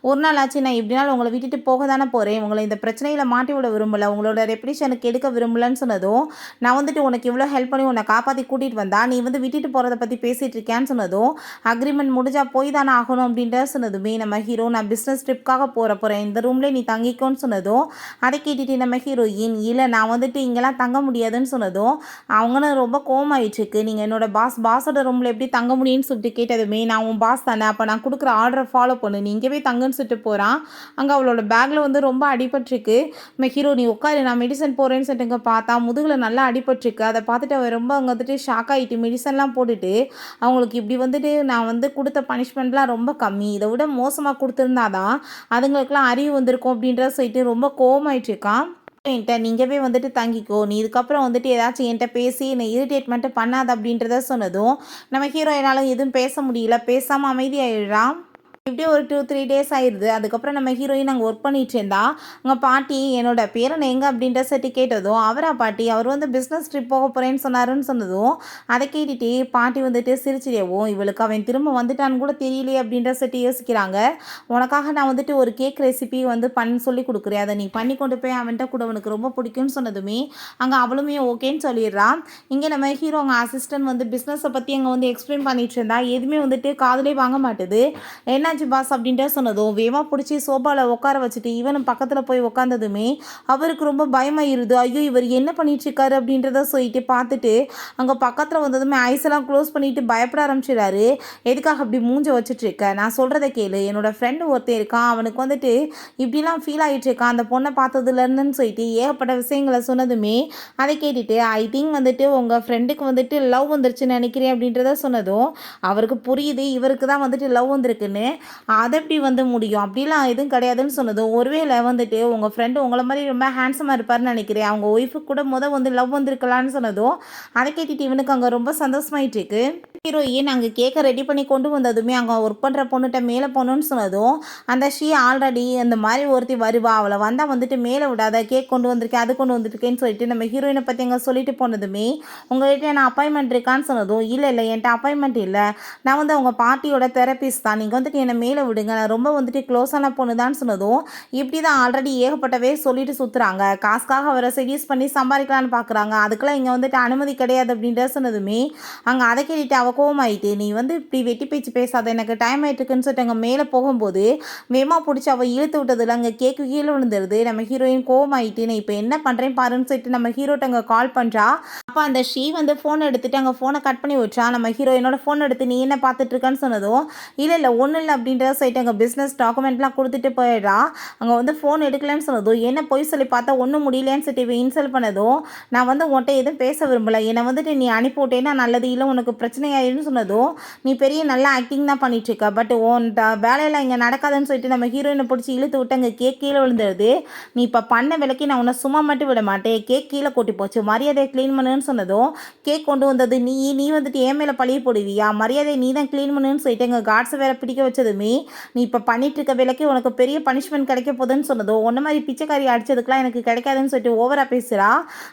ஒரு நாள் ஆச்சு நான் எப்படினாலும் உங்கள விட்டுட்டு போக தானே போறேன். உங்கள இந்த பிரச்சனையில மாட்டி விட விரும்பல. உங்களோட ரெப்புடேஷனுக்கு எடுக்க விரும்பலன்னு சொன்னதும், நான் வந்துட்டு உனக்கு இவ்வளோ ஹெல்ப் பண்ணி உன்னை காப்பாத்தி கூட்டிட்டு வந்தா, நீ வந்து விட்டுட்டு போறத பத்தி பேசிட்டு இருக்கியான்னு சொன்னதும், அக்ரீமெண்ட் முடிஞ்சா போய் தானே ஆகணும் அப்படின்ட்டு சொன்னதுமே, நம்ம ஹீரோ நான் பிஸ்னஸ் ட்ரிப்காக போறேன். இந்த ரூம்லேயே நீ தங்கிக்கோன்னு சொன்னதும், அதை கேட்டுட்டு நம்ம ஹீரோயின், இல்ல நான் வந்துட்டு இங்கெல்லாம் தங்க முடியாதுன்னு சொன்னதும், அவங்களும் ரொம்ப கோவமாயிட்டுருக்கு. நீங்க என்னோட பாஸோட ரூமில் எப்படி தங்க முடியும்னு சொல்லிட்டு கேட்டதுமே, நான் உன் பாஸ் தானே, அப்போ நான் கொடுக்குற ஆர்டரை ஃபாலோ பண்ணு, நீ இங்கே போய் தங்குன்னு சொல்லிட்டு போகிறான். அங்கே அவளோட பேக்கில் வந்து ரொம்ப அடிபட்டிருக்கு. நம்ம ஹீரோ நீ உட்காரு நான் மெடிசன் போகிறேன்னு சொல்லிட்டு இங்கே பார்த்தா முதுகில் நல்லா அடிபட்டிருக்கு. அதை பார்த்துட்டு அவள் ரொம்ப அங்கே வந்துட்டு ஷாக் ஆகிட்டு மெடிசன்லாம் போட்டுட்டு, அவங்களுக்கு இப்படி வந்துட்டு நான் வந்து கொடுத்த பனிஷ்மெண்ட்லாம் ரொம்ப கம்மி, இதை விட மோசமாக கொடுத்துருந்தாதான் அதுங்களுக்கெல்லாம் அறிவு வந்திருக்கும் அப்படின்றத சொல்லிட்டு ரொம்ப கோவமாயிட்டுருக்கான். என்கிட்ட நீங்க போய் வந்துட்டு தங்கிக்கோ, நீ இதுக்கப்புறம் வந்துட்டு ஏதாச்சும் என்கிட்ட பேசி என்னை இரிட்டேட் மட்டும் பண்ணாத அப்படின்றத சொன்னதும், நம்ம ஹீரோ என்னால் எதுவும் பேச முடியல, பேசாமல் அமைதியாயிடுறான். இப்படியே ஒரு 2-3 டேஸ் ஆயிடுது. அதுக்கப்புறம் நம்ம ஹீரோயின் அங்கே ஒர்க் பண்ணிட்டு இருந்தா, அங்கே பாட்டி என்னோட பேரன் எங்கே அப்படின்ற சட்டி கேட்டதும், அவரா பாட்டி அவர் வந்து பிஸ்னஸ் ட்ரிப் போக போகிறேன்னு சொன்னாருன்னு சொன்னதும், அதை கேட்டுட்டு பாட்டி வந்துட்டு சிரிச்சிடவும், இவளுக்கு அவன் திரும்ப வந்துட்டான்னு கூட தெரியலையே அப்படின்ற சட்டி யோசிக்கிறாங்க. உனக்காக நான் வந்துட்டு ஒரு கேக் ரெசிபி வந்து சொல்லி கொடுக்குறேன், அதை நீ பண்ணி கொண்டு போய் அவன்கிட்ட கூட அவனுக்கு ரொம்ப பிடிக்கும்னு சொன்னதுமே, அங்கே அவளுமே ஓகேன்னு சொல்லிடுறான். இங்கே நம்ம ஹீரோ அங்கே அசிஸ்டன்ட் வந்து பிஸ்னஸை பற்றி அங்கே வந்து எக்ஸ்பிளைன் பண்ணிட்டு இருந்தா, எதுவுமே வந்துட்டு காதலே வாங்க மாட்டுது. என்ன பாஸ் அப்படின்ட்டு சொன்னதும் வேகமாக பிடிச்சி சோபாவில் உட்கார வச்சுட்டு இவனும் பக்கத்தில் போய் உட்காந்ததுமே அவருக்கு ரொம்ப பயமாயிருது. ஐயோ இவர் என்ன பண்ணிட்டு இருக்காரு அப்படின்றத சொல்லிட்டு பார்த்துட்டு அங்கே பக்கத்தில் வந்ததுமே ஐஸெல்லாம் க்ளோஸ் பண்ணிட்டு பயப்பட ஆரம்பிச்சிடாரு. எதுக்காக அப்படி மூஞ்ச வச்சுட்டு இருக்க, நான் சொல்கிறத கேளு, என்னோட ஃப்ரெண்டு ஒருத்தர் இருக்கான், அவனுக்கு வந்துட்டு இப்படிலாம் ஃபீல் ஆகிட்டு இருக்கான் அந்த பொண்ணை பார்த்ததுலேருந்துன்னு சொல்லிட்டு ஏகப்பட்ட விஷயங்களை சொன்னதுமே, அதை கேட்டுட்டு ஐ திங்க் வந்துட்டு உங்கள் ஃப்ரெண்டுக்கு வந்துட்டு லவ் வந்துருச்சுன்னு நினைக்கிறேன் அப்படின்றத சொன்னதும் அவருக்கு புரியுது இவருக்கு தான் வந்துட்டு லவ் வந்திருக்குன்னு. அது எப்படி வந்து முடியும், அப்படிலாம் எதுவும் கிடையாதுன்னு சொன்னதும், ஒருவேளை வந்துட்டு உங்கள் ஃப்ரெண்டு உங்களை மாதிரி ரொம்ப ஹேண்ட்ஸமாக இருப்பார்னு நினைக்கிறேன், அவங்க ஒய்ஃபுக்கு கூட வந்து லவ் வந்திருக்கலான்னு சொன்னதும், அதை கேட்டுட்டு இவனுக்கு அங்கே ரொம்ப சந்தோஷமாயிட்டு இருக்கு. ஹீரோயின் அங்கே கேக்கை ரெடி பண்ணி கொண்டு வந்ததுமே அங்கே ஒர்க் பண்ணுற பொண்ணுகிட்ட மேலே போகணுன்னு சொன்னதும், அந்த ஆல்ரெடி அந்த மாதிரி ஒருத்தி வருவா, அவளை வந்தால் வந்துட்டு மேலே விடாத, கேக் கொண்டு வந்திருக்கேன் அது கொண்டு வந்திருக்கேன்னு சொல்லிட்டு நம்ம ஹீரோயினை பற்றி அங்கே சொல்லிட்டு போனதுமே, உங்கள்கிட்ட நான் அப்பாயின்மெண்ட் இருக்கான்னு சொன்னதும், இல்லை என்கிட்ட அப்பாயின்மெண்ட் இல்லை, நான் வந்து அவங்க பார்ட்டியோட தெரபிஸ்ட் தான், நீங்கள் வந்துட்டு என்னை மேலே விடுங்க, நான் ரொம்ப வந்துட்டு க்ளோஸான பொண்ணு தான் சொன்னதும், இப்படி தான் ஆல்ரெடி ஏகப்பட்டவே சொல்லிட்டு சுற்றுறாங்க, காசுக்காக அவரை செடியூஸ் பண்ணி சம்பாதிக்கலான்னு பார்க்குறாங்க, அதுக்கெல்லாம் இங்கே வந்துட்டு அனுமதி கிடையாது அப்படின்ற சொன்னதுமே அங்கே அதை கேட்டுட்டு அவ கோவமாயிட்டு, நீ வந்து இப்படி வெட்டி பேச்சு பேசாத, எனக்கு டைம் ஆகிட்டுருக்குன்னு சொல்லிட்டு அங்கே மேலே போகும்போது வேமா பிடிச்சி அவள் இழுத்து விட்டதில்ல அங்கே கேக்கு கீழே விழுந்துருது. நம்ம ஹீரோயின் கோவமாயிட்டு நான் இப்போ என்ன பண்ணுறேன் பாருன்னு சொல்லிட்டு நம்ம ஹீரோட்ட அங்கே கால் பண்ணுறா. அப்போ அந்த வந்து ஃபோன் எடுத்துகிட்டு அங்கே ஃபோனை கட் பண்ணி வச்சா. நம்ம ஹீரோயினோட ஃபோன் எடுத்து நீ என்ன பார்த்துட்டு இருக்கான்னு சொன்னதும், இல்லை ஒன்றும் இல்லை அப்படின்றத சொல்லிட்டு அங்கே பிஸ்னஸ் டாக்குமெண்ட்லாம் கொடுத்துட்டு போயிடுறா. அங்கே வந்து ஃபோன் எடுக்கலன்னு சொன்னதும், என்ன பொய் சொல்லி பார்த்தா ஒன்றும் முடியலன்னு சொல்லிட்டு இன்சல்ட் பண்ணதும், நான் வந்து உன்கிட்ட எதுவும் பேச விரும்பலை, என்னை வந்துட்டு நீ அனுப்பி விட்டேன்னா நல்லது, இல்லை உனக்கு பிரச்சனையாயிருன்னு சொன்னதும், நீ பெரிய நல்ல ஆக்டிங் தான் பண்ணிட்டுருக்க, பட் உன் வேலையெல்லாம் இங்கே நடக்காதுன்னு சொல்லிட்டு நம்ம ஹீரோயினை பிடிச்சி இழுத்து விட்டு அங்கே கேக் கீழே விழுந்துருது. நீ இப்போ பண்ண விலைக்கு நான் உன்னை சும்மா மட்டும் விட மாட்டேன், கேக் கீழே கொட்டி போச்சு, மரியாதையை க்ளீன் பண்ணுன்னு சொன்னதும், கேக் கொண்டு வந்தது நீ வந்துட்டு ஏன் மேலே பழிய போடுவியா, மரியாதை நீ தான் க்ளீன் பண்ணுன்னு சொல்லிட்டு எங்கள் கார்ட்ஸை வேற பிடிக்க வச்சதுமே, நீ இப்போ பண்ணிட்டு இருக்க விலைக்கு உனக்கு பெரிய பனிஷ்மெண்ட் கிடைக்க போகுதுன்னு சொன்னதும், ஒன்றை மாதிரி பிச்சைக்காரி அடிச்சதுக்கெலாம் எனக்கு கிடைக்காதுன்னு சொல்லிட்டு ஓவராக பேசுகிறா.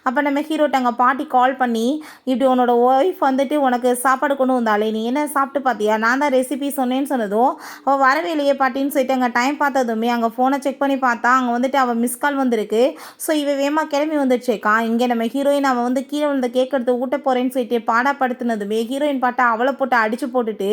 அப்போ நம்ம ஹீரோட்ட அங்கே பாட்டி கால் பண்ணி, இப்படி உன்னோட ஒய்ஃப் வந்துட்டு உனக்கு சாப்பாடு கொண்டு வந்தாலே, நீ என்ன சாப்பிட்டு பார்த்தியா, நான் தான் ரெசிபி சொன்னேன்னு சொன்னதும், அவள் வரவே இல்லையே பாட்டின்னு சொல்லிட்டு அங்கே டைம் பார்த்ததுமே அங்கே ஃபோனை செக் பண்ணி பார்த்தா அங்கே வந்துட்டு அவள் மிஸ் கால் வந்திருக்கு. ஸோ இவ வேமா கிளம்பி வந்துடுச்சேக்கா. இங்கே நம்ம ஹீரோயின் அவள் வந்து கீழே விழுந்த கேக் எடுத்து ஊட்ட போகிறேன்னு சொல்லிட்டு பாடாப்படுத்தினதுமே ஹீரோயின் பாட்டா அவளை போட்டு அடிச்சு போட்டுட்டு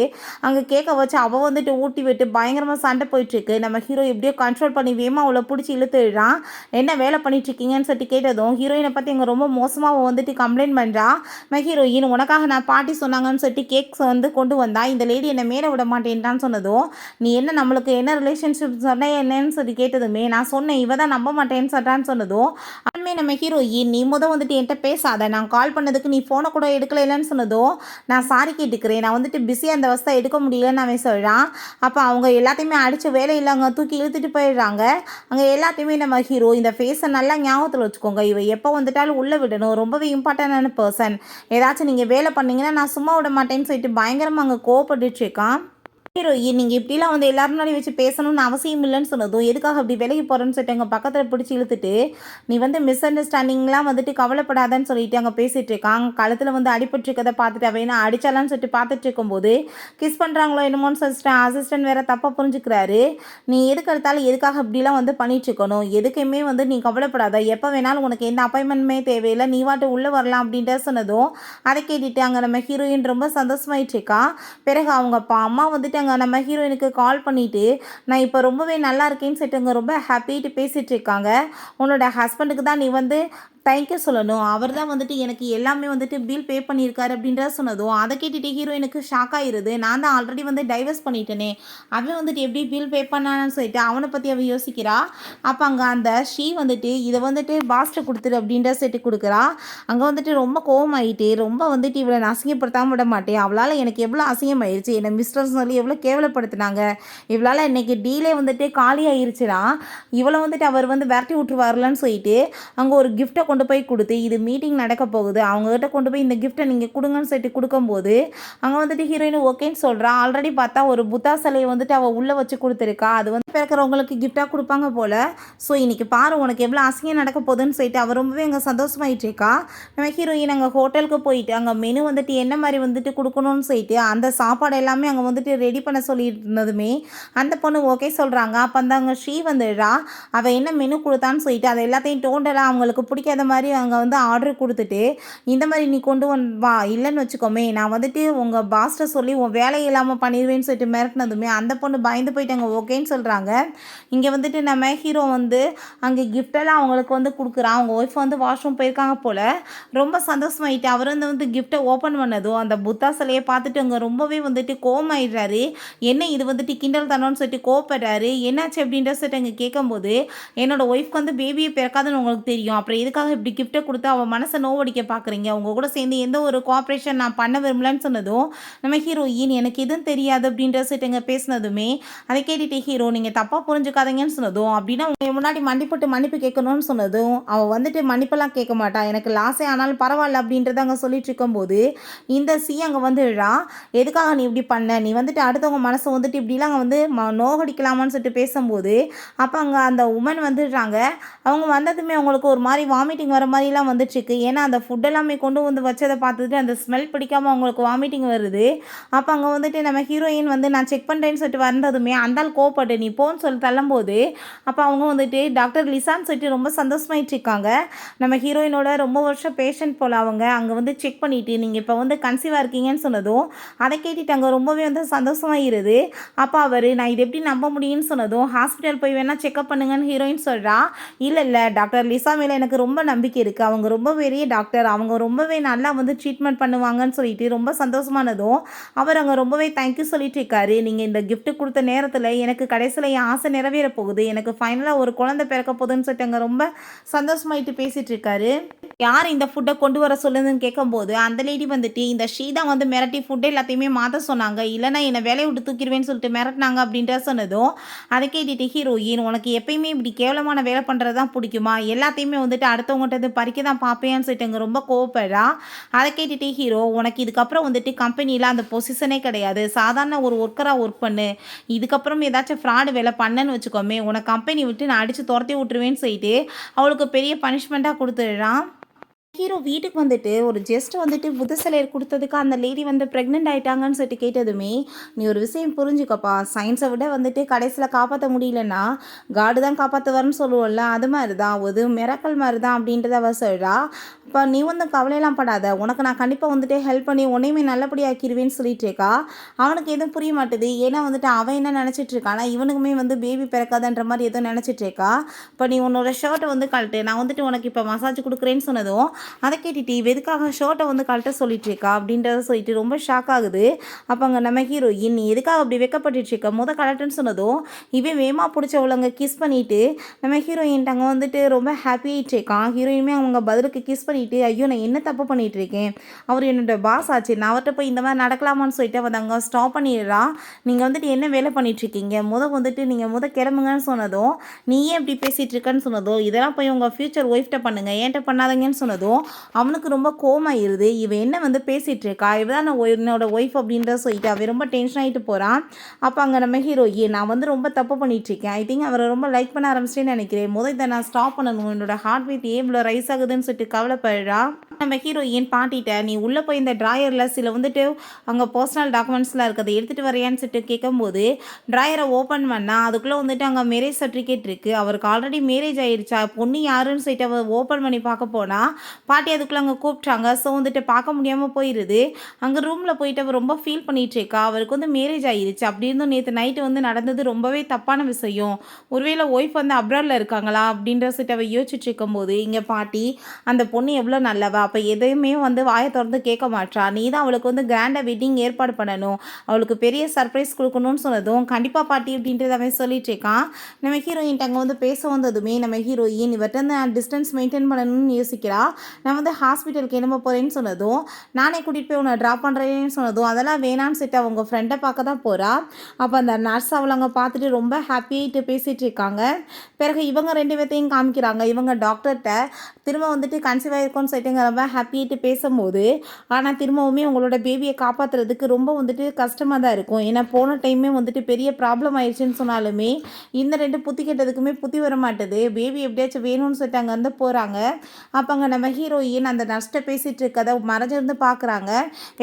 அங்கே கேட்க வச்சு அவள் வந்துட்டு ஊட்டி விட்டு பயங்கரமாக சண்டை போயிட்டுருக்கு. நம்ம ஹீரோ எப்படியோ கண்ட்ரோல் பண்ணி வேமா அவளை பிடிச்சி இழுத்துடுறான். என்ன வேலை பண்ணிட்டு இருக்கீங்கன்னு சொல்லிட்டு கேட்டதும் ஹீரோயினை பற்றி அங்கே ரொம்ப மோசமாக வந்துட்டு கம்ப்ளைண்ட் பண்ணுறா. நம்ம ஹீரோயின் உனக்காக நான் பாட்டி சொன்னாங்கன்னு சொல்லிட்டு கேக்ஸ் வந்து கொண்டு வந்தா, இந்த லேடி என்னை மேலே விட மாட்டேன்ட்டான்னு சொன்னதும், நீ என்ன நம்மளுக்கு என்ன ரிலேஷன்ஷிப் சொன்ன என்னன்னு சொல்லி கேட்டதுமே, நான் சொன்னேன் இவ தான் நம்ப மாட்டேன்னு சொல்கிறான்னு சொன்னதும், அதுமே நம்ம ஹீரோயின் நீ வந்துட்டு என்கிட்ட பேசாத, நான் கால் பண்ணதுக்கு நீ ஃபோனை கூட எடுக்கலைன்னு சொன்னதும், நான் சாரி கேட்டுக்கிறேன், நான் வந்துட்டு பிஸியாக அந்த வசதி எடுக்க முடியலன்னு அவன் சொல்கிறான். அப்போ அவங்க எல்லாத்தையுமே அடித்து வேலை இல்லைங்க தூக்கி இழுத்துட்டு போயிடுறாங்க. அங்கே எல்லாத்தையுமே நம்ம ஹீரோ இந்த ஃபேஸை நல்லா ஞாபகத்தில் வச்சுக்கோங்க, இவ எப்போ வந்துட்டாலும் உள்ளே விடணும், ரொம்பவே இம்பார்ட்டண்டான பர்சன், ஏதாச்சும் நீங்கள் வேலை பண்ணீங்கன்னா நான் சும்மா விட மாட்டேன்னு சொல்லிட்டு பயங்கரமாக அங்கே கோவப்பட்டுட்டு இருக்கான். ஹீரோயின் நீங்க இப்படிலாம் வந்து எல்லாரும் முன்னாடி வச்சு பேசணும்னு அவசியம் இல்லைன்னு சொன்னதும், எதுக்காக அப்படி விலகி போறேன்னு சொல்லிட்டு எங்க பக்கத்துல பிடிச்சு இழுத்துட்டு, நீ வந்து மிஸ் அண்டர்ஸ்டாண்டிங்லாம் வந்துட்டு கவலைப்படாதன்னு சொல்லிட்டு அங்க பேசிட்டு இருக்கான். கழுத்துல வந்து அடிபட்டுருக்கத பார்த்துட்டு அவ என்ன அடிச்சாலான்னு சொல்லிட்டு பார்த்துட்டு இருக்கும்போது, கிஸ் பண்றாங்களோ என்னமோன்னு சொல்லிட்டு அசிஸ்டன்ட் வேற தப்பா புரிஞ்சுக்கிறாரு. நீ எதுக்கு எடுத்தாலும் எதுக்காக இப்படிலாம் வந்து பண்ணிட்டு இருக்கணும்? எதுக்குமே வந்து நீ கவலைப்படாத. எப்ப வேணாலும் உனக்கு எந்த அப்பாயின்மெண்ட்டுமே தேவையில்லை. நீ வாட்டு உள்ள வரலாம் அப்படின்ட்டு சொன்னதும், அதை கேட்டுட்டு அங்க நம்ம ஹீரோயின் ரொம்ப சந்தோஷமாயிட்டு இருக்கா. பிறகு அவங்க அம்மா வந்துட்டு அங்கே நம்ம ஹீரோயினுக்கு கால் பண்ணிவிட்டு நான் இப்போ ரொம்பவே நல்லா இருக்கேன்னு சொல்லிட்டு அங்கே ரொம்ப ஹாப்பிட்டு பேசிகிட்டு இருக்காங்க. உன்னோட ஹஸ்பண்டுக்கு தான் நீ வந்து தேங்க்யூ சொல்லணும். அவர் தான் வந்துட்டு எனக்கு எல்லாமே வந்துட்டு பில் பே பண்ணியிருக்காரு அப்படின்றத சொன்னதும், அதை கேட்டுட்டு ஹீரோயினுக்கு ஷாக் ஆகிருது. நான் தான் ஆல்ரெடி வந்து டைவர்ஸ் பண்ணிட்டேனே, அவன் வந்துட்டு எப்படி பில் பே பண்ணான்னு சொல்லிட்டு அவனை பற்றி அவள் யோசிக்கிறா. அப்போ அங்கே அந்த ஷீ வந்துட்டு இதை வந்துட்டு பாஸ்ட்டை கொடுத்துரு அப்படின்ற சொல்லிட்டு கொடுக்குறா. அங்கே வந்துட்டு ரொம்ப கோவமாயிட்டு ரொம்ப வந்துட்டு இவளை நான் அசிங்கப்படுத்தாமல் விட மாட்டேன். அவளால் எனக்கு எவ்வளோ அசிங்கமாயிருச்சு, என்னை மிஸ்டர் சொல்லி எவ்வளோ கேவலப்படுத்தினாங்க. இவளால் இன்னைக்கு டீலே வந்துட்டு காலி ஆயிருச்சுன்னா இவளை வந்துட்டு அவர் வந்து விரட்டி விட்டுருவார்லன்னு சொல்லிட்டு அங்கே ஒரு கிஃப்ட்டை கொண்டு போய் கொடுத்து, இது மீட்டிங் நடக்க போகுது, அவங்ககிட்ட கொண்டு போய் இந்த கிஃப்ட்டை நீங்கள் கொடுங்கன்னு சொல்லிட்டு கொடுக்கும்போது அங்கே வந்துட்டு ஹீரோயின் ஓகேன்னு சொல்கிறா. ஆல்ரெடி பார்த்தா ஒரு புத்தா சிலையை வந்துட்டு அவள் உள்ளே வச்சு கொடுத்துருக்கா. அது வந்து பிறக்கிறவங்களுக்கு கிஃப்டாக கொடுப்பாங்க போல். ஸோ இன்றைக்கி பாரு உனக்கு எவ்வளோ அசிங்கம் நடக்க போகுதுன்னு சொல்லிட்டு அவர் ரொம்பவே அங்கே சந்தோஷமாயிட்டு இருக்கா. நம்ம ஹீரோயின் அங்கே ஹோட்டலுக்கு போயிட்டு அங்கே மெனு வந்துட்டு என்ன மாதிரி வந்துட்டு கொடுக்கணும்னு சொல்லிட்டு அந்த சாப்பாடு எல்லாமே அங்கே வந்துட்டு ரெடி பண்ண சொல்லியிருந்ததுமே அந்த பொண்ணு ஓகே சொல்கிறாங்க. அப்போ அந்த அங்கே ஸ்ரீ வந்துடுறா. அவள் என்ன மெனு கொடுத்தான்னு சொல்லிட்டு அதை எல்லாத்தையும் டோண்டலாக அவங்களுக்கு பிடிக்காத மாதிரி அங்கே வந்து ஆர்டர் கொடுத்துட்டு, இந்த மாதிரி நீ கொண்டு வா, இல்லைன்னு வச்சுக்கோமே நான் வந்துட்டு உங்கள் பாஸ்ட்டை சொல்லி உன் வேலை இல்லாமல் பண்ணிடுவேன்னு சொல்லிட்டு மிரட்டினதுமே அந்த பொண்ணு பயந்து போயிட்டு அங்கே ஓகேன்னு சொல்கிறாங்க. இங்கே வந்துட்டு நம்ம ஹீரோ வந்து அங்கே கிஃப்டெல்லாம் அவங்களுக்கு வந்து கொடுக்குறான். அவங்க ஒய்ஃப் வந்து வாஷ்ரூம் போயிருக்காங்க போல். ரொம்ப சந்தோஷமாயிட்டு அவர் வந்து கிஃப்ட்டை ஓப்பன் பண்ணதும் அந்த புத்தா சிலையை பார்த்துட்டு அங்கே ரொம்பவே வந்துட்டு கோவமாயிடுறாரு. என்ன இது வந்துட்டு கிண்டல் தானோன்னு சொல்லிட்டு கோவப்படுறாரு. என்னாச்சு அப்படின்ற சொல்லிட்டு அங்கே கேட்கும்போது, என்னோட ஒய்ஃப்க்கு வந்து பேபியை பிறக்காதுன்னு உங்களுக்கு தெரியும், அப்புறம் எதுக்காக இப்படி கிஃப்ட்டை கொடுத்து அவள் மனசை நோவடிக்க பார்க்குறீங்க? உங்கள் கூட சேர்ந்து எந்த ஒரு கோஆப்ரேஷன் நான் பண்ண விரும்பலன்னு சொன்னதும் நம்ம ஹீரோயின் எனக்கு எதுவும் தெரியாது அப்படின்ற சொல்லிட்டு பேசினதுமே அதை கேட்டுட்டு ஹீரோ நீங்கள் தப்பாக புரிஞ்சுக்காதீங்கன்னு சொன்னதும், அப்படின்னா உங்கள் முன்னாடி மன்னிப்பட்டு மன்னிப்பு கேட்கணும்னு சொன்னதும் அவள் வந்துட்டு மன்னிப்பெல்லாம் கேட்க மாட்டா, எனக்கு லாஸே ஆனாலும் பரவாயில்ல அப்படின்றத அங்கே சொல்லிட்டு இருக்கும்போது இந்த சி அங்கே வந்துடுறா. எதுக்காக நீ இப்படி பண்ண, நீ வந்துட்டு அடுத்தவங்க மனசை வந்துட்டு இப்படிலாம் அங்கே வந்து நோகடிக்கலாமான்னு சொல்லிட்டு பேசும்போது அப்போ அங்கே அந்த உமன் வந்துடுறாங்க. அவங்க வந்ததுமே அவங்களுக்கு ஒரு மாதிரி வாமிட்டிங் வர மாதிரிலாம் வந்துட்டுருக்கு. ஏன்னா அந்த ஃபுட் எல்லாமே கொண்டு வந்து வச்சதை பார்த்துட்டு அந்த ஸ்மெல் பிடிக்காமல் அவங்களுக்கு வாமிட்டிங் வருது. அப்போ அங்கே வந்துட்டு நம்ம ஹீரோயின் வந்து நான் செக் பண்ணுறேன்னு சொல்லிட்டு வந்ததுமே அந்தால் கோவப்பட்டு நீ போன்னு சொல்லி தள்ளும்போது அப்போ அவங்க வந்துட்டு டாக்டர் லிசான்னு சொல்லிட்டு ரொம்ப சந்தோஷமாயிட்டு இருக்காங்க. நம்ம ஹீரோயினோட ரொம்ப வருஷம் பேஷண்ட் போல் அவங்க அங்கே வந்து செக் பண்ணிவிட்டு நீங்கள் இப்போ வந்து கன்சீவாக இருக்கீங்கன்னு சொன்னதும் அதை கேட்டுட்டு அங்கே ரொம்பவே வந்து சந்தோஷமாயிருது. அப்போ அவர் நான் இது எப்படி நம்ப முடியும்னு சொன்னதும் ஹாஸ்பிட்டல் போய் வேணால் செக்அப் பண்ணுங்கன்னு ஹீரோயின் சொல்கிறா. இல்லை டாக்டர் லிசா மேலே எனக்கு ரொம்ப நம்பிக்கை இருக்குது, அவங்க ரொம்ப பெரிய டாக்டர், அவங்க ரொம்பவே நல்லா வந்து ட்ரீட்மெண்ட் பண்ணுவாங்கன்னு சொல்லிட்டு ரொம்ப சந்தோஷமானதும் அவர் அங்கே ரொம்பவே தேங்க்யூ சொல்லிட்டு இருக்காரு. நீங்கள் இந்த கிஃப்ட் கொடுத்த நேரத்தில் எனக்கு கடைசியில் என் ஆசை நிறைவேற போகுது, எனக்கு ஃபைனலாக ஒரு குழந்தை பிறக்க போகுதுன்னு சொல்லிட்டு அங்கே ரொம்ப சந்தோஷமாயிட்டு பேசிகிட்டு இருக்காரு. யார் இந்த ஃபுட்டை கொண்டு வர சொல்லுதுன்னு கேட்கும்போது அந்த லேடி வந்துட்டு இந்த ஷீதா வந்து மிரட்டி ஃபுட்டு எல்லாத்தையுமே மாற்ற சொன்னாங்க, இல்லைனா என்னை வேலையை விட்டு தூக்கிடுவேன்னு சொல்லிட்டு மிரட்டினாங்க அப்படின்ற சொன்னதும் அதை கேட்டுட்டு ஹீரோயின் உனக்கு எப்பயுமே இப்படி கேவலமான வேலை பண்ணுறது தான் பிடிக்குமா, எல்லாத்தையுமே வந்துட்டு அடுத்தவங்ககிட்ட பறிக்க தான் பார்ப்பேன்னு சொல்லிட்டு அங்கே ரொம்ப கோவப்படுறா. அதை கேட்டுட்டு ஹீரோ உனக்கு இதுக்கப்புறம் வந்துட்டு கம்பெனியில் அந்த பொசிஷனே கிடையாது, சாதாரண ஒரு ஒர்க்கராக ஒர்க் பண்ணு, இதுக்கப்புறம் ஏதாச்சும் ஃப்ராடு வேலை பண்ணேன்னு வச்சுக்கோமே உனக்கு கம்பெனி விட்டு நான் அடித்து துரத்தி விட்டுருவேன்னு சொல்லிட்டு அவளுக்கு பெரிய பனிஷ்மெண்ட்டாக கொடுத்துடுறான். ஹீரோ வீட்டுக்கு வந்துட்டு ஒரு ஜெஸ்ட் வந்துட்டு புது சிலையர் கொடுத்ததுக்கு அந்த லேடி வந்து ப்ரெக்னென்ட் ஆகிட்டாங்கன்னு சொல்லிட்டு கேட்டதுமே நீ ஒரு விஷயம் புரிஞ்சுக்கப்பா, சயின்ஸை விட வந்துட்டு கடைசியில் காப்பாற்ற முடியலன்னா காடு தான் காப்பாற்றுவார்னு சொல்லுவோம்ல, அது மாதிரி தான் ஒரு மிராக்கல் மாதிரி தான் அப்படின்றத அவ சொல்கிறா. இப்போ நீ வந்து கவலையெல்லாம் படாத, உனக்கு நான் கண்டிப்பாக வந்துட்டு ஹெல்ப் பண்ணி உன்னையுமே நல்லபடியாக்கிடுவேன்னு சொல்லிட்டு இருக்கா. அவனுக்கு எதுவும் புரிய மாட்டுது. ஏன்னா வந்துட்டு அவன் என்ன நினச்சிட்டு இருக்கானா இவனுக்குமே வந்து பேபி பிறக்காதுன்ற மாதிரி எதுவும் நினச்சிட்டு இருக்கா. இப்போ நீ உன்னோட ஷர்ட்டை வந்து கழட்டு, நான் வந்துட்டு உனக்கு இப்போ மசாஜ் கொடுக்குறேன்னு சொன்னதும் அதை கேட்டுட்டு எதுக்காக ஷர்ட்டை வந்து கழட்ட சொல்லிட்டு இருக்கா அப்படின்றத சொல்லிட்டு ரொம்ப ஷாக் ஆகுது. அப்போ அங்கே நம்ம ஹீரோயின் நீ எதுக்காக அப்படி வெக்கப்பட்டு இருக்க கலட்டுன்னு சொன்னதும் இவன் வேமா பிடிச்சவளங்க கிஸ் பண்ணிவிட்டு நம்ம ஹீரோயின்ட்டு அங்கே வந்துட்டு ரொம்ப ஹாப்பியாகிட்டு இருக்கான். ஹீரோயினுமே அவங்க பதிலுக்கு கிஸ் பண்ணிவிட்டு ஐயோ நான் என்ன தப்பு பண்ணிகிட்டு இருக்கேன், அவர் என்னோட பாஸ் ஆச்சு, நான் அவர்கிட்ட போய் இந்த மாதிரி நடக்கலாமான்னு சொல்லிட்டு அவன் அங்கே ஸ்டாப் பண்ணிடுறா. நீங்கள் வந்துட்டு என்ன வேலை பண்ணிகிட்ருக்கீங்க, வந்துட்டு நீங்கள் கிளம்புங்கன்னு சொன்னதும் நீ ஏன் இப்படி பேசிகிட்டு இருக்கன்னு சொன்னதும் இதெல்லாம் போய் உங்கள் ஃப்யூச்சர் ஒய்ஃப்ட்ட பண்ணுங்கள், ஏன்ட்ட பண்ணாதீங்கன்னு சொன்னதும் சொன்னதும் அவனுக்கு ரொம்ப கோவமாயிருது. இவன் என்ன வந்து பேசிகிட்டு இருக்கா, இவ தான் என்னோட ஒய்ஃப் அப்படின்றத சொல்லிட்டு அவன் ரொம்ப டென்ஷன் ஆகிட்டு போகிறான். அப்போ அங்கே நம்ம ஹீரோயின், நான் வந்து ரொம்ப தப்பு பண்ணிகிட்ருக்கேன், ஐ திங்க் அவரை ரொம்ப லைக் பண்ண ஆரம்பிச்சிட்டேன்னு நினைக்கிறேன், இதை நான் ஸ்டாப் பண்ணணும், என்னோட ஹார்ட் பீட் ஏன் இவ்வளோ ரைஸ் ஆகுதுன்னு சொல்லிட்டு கவலைப்படுறா. நம்ம ஹீரோயின் பாட்டிட்ட, நீ உள்ளே போய் இந்த ட்ராயரில் சில வந்துட்டு அங்கே பர்சனல் டாக்குமெண்ட்ஸ்லாம் இருக்குது, எடுத்துகிட்டு வரையான்னு சொல்லிட்டு கேட்கும்போது ட்ராயரை ஓப்பன் பண்ணால் அதுக்குள்ளே வந்துட்டு அங்கே மேரேஜ் சர்டிஃபிகேட் இருக்குது. அவருக்கு ஆல்ரெடி மேரேஜ் ஆயிடுச்சா, பொண்ணு யாருன்னு சொல்லிட்டு அவர் ஓப்பன் பண்ணி பார்க்க போனால் பாட்டி அதுக்குள்ளே அங்கே கூப்பிட்டாங்க. ஸோ வந்துட்டு பார்க்க முடியாமல் போயிடுது. அங்கே ரூமில் போயிட்டு அவர் ரொம்ப ஃபீல் பண்ணிகிட்டு இருக்கா, அவருக்கு வந்து மேரேஜ் ஆயிடுச்சு. அப்படி இருந்தும் நேற்று நைட்டு வந்து நடந்தது ரொம்பவே தப்பான விஷயம், ஒருவேளை ஒய்ஃப் வந்து அப்ராடில் இருக்காங்களா அப்படின்ற சொல்லிட்டு அவள் யோசிச்சுட்டு இருக்கும்போது இங்கே பாட்டி, அந்த பொண்ணு எவ்வளோ நல்லவா, அப்போ எதையுமே வந்து வாயை திறந்து கேட்க மாட்டா, நீ தான் அவளுக்கு வந்து கிராண்டாக வெட்டிங் ஏற்பாடு பண்ணணும், அவளுக்கு பெரிய சர்ப்ரைஸ் கொடுக்கணும்னு சொன்னதும் கண்டிப்பாக பாட்டி அப்படின்றத அவன் சொல்லிட்டு இருக்கான். நம்ம ஹீரோயின் அங்கே வந்து பேச வந்ததுமே நம்ம ஹீரோயின் இவர்கிட்ட நான் டிஸ்டன்ஸ் மெயின்டைன் பண்ணணும்னு யோசிக்கிறா. நான் வந்து ஹாஸ்பிட்டலுக்கு கிளம்ப போகிறேன்னு சொன்னதும், நானே கூட்டிகிட்டு போய் உன்னை ட்ராப் பண்ணுறேன்னு சொன்னதும் அதெல்லாம் வேணான்னு சொல்லிட்டு அவங்க ஃப்ரெண்டை பார்க்க தான் போகிறா. அப்போ அந்த நர்ஸ் அவளை அங்கே பார்த்துட்டு ரொம்ப ஹாப்பியாகிட்டு பேசிகிட்டு இருக்காங்க. பிறகு இவங்க 2 பேர்த்தையும் காமிக்கிறாங்க. இவங்க டாக்டர்கிட்ட திரும்ப வந்துட்டு கன்சீவ் ஆகிருக்கோன்னு சொல்லிட்டு ரொம்ப ஹாப்பியாகிட்டு பேசும்போது, ஆனால் திரும்பவுமே உங்களோட பேபியை காப்பாற்றுறதுக்கு ரொம்ப வந்துட்டு கஷ்டமாக தான் இருக்கும், ஏன்னா போன டைமே வந்துட்டு பெரிய ப்ராப்ளம் ஆயிடுச்சுன்னு சொன்னாலுமே இந்த 2 புத்தி கெட்டதுக்குமே புத்தி வர மாட்டுது, பேபி எப்படியாச்சும் வேணும்னு சொல்லிட்டு அங்கே வந்து போகிறாங்க. அப்போ அங்கே நம்ம ஹீரோயின் அந்த நர்ஸ்ட்டை பேசிகிட்டு இருக்கதை மறைஞ்சிருந்து பார்க்குறாங்க.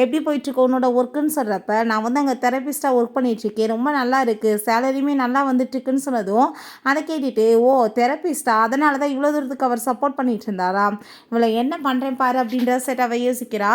எப்படி போயிட்டுருக்கு உன்னோட ஒர்க்குன்னு சொல்கிறப்ப, நான் வந்து அங்கே தெரபிஸ்ட்டாக ஒர்க் பண்ணிகிட்ருக்கேன், ரொம்ப நல்லா இருக்குது, சேலரியுமே நல்லா வந்துட்டுருக்குன்னு சொன்னதும் அதை கேட்டுட்டு, ஓ தெரபிஸ்ட்டா, அதனால தான் இவ்வளோ தூரத்துக்கு அவர் சப்போர்ட் பண்ணிட்டு இருந்தாரா, இவளை என்ன பண்ணுறேன் பாரு அப்படின்ற செட் அவள் யோசிக்கிறா.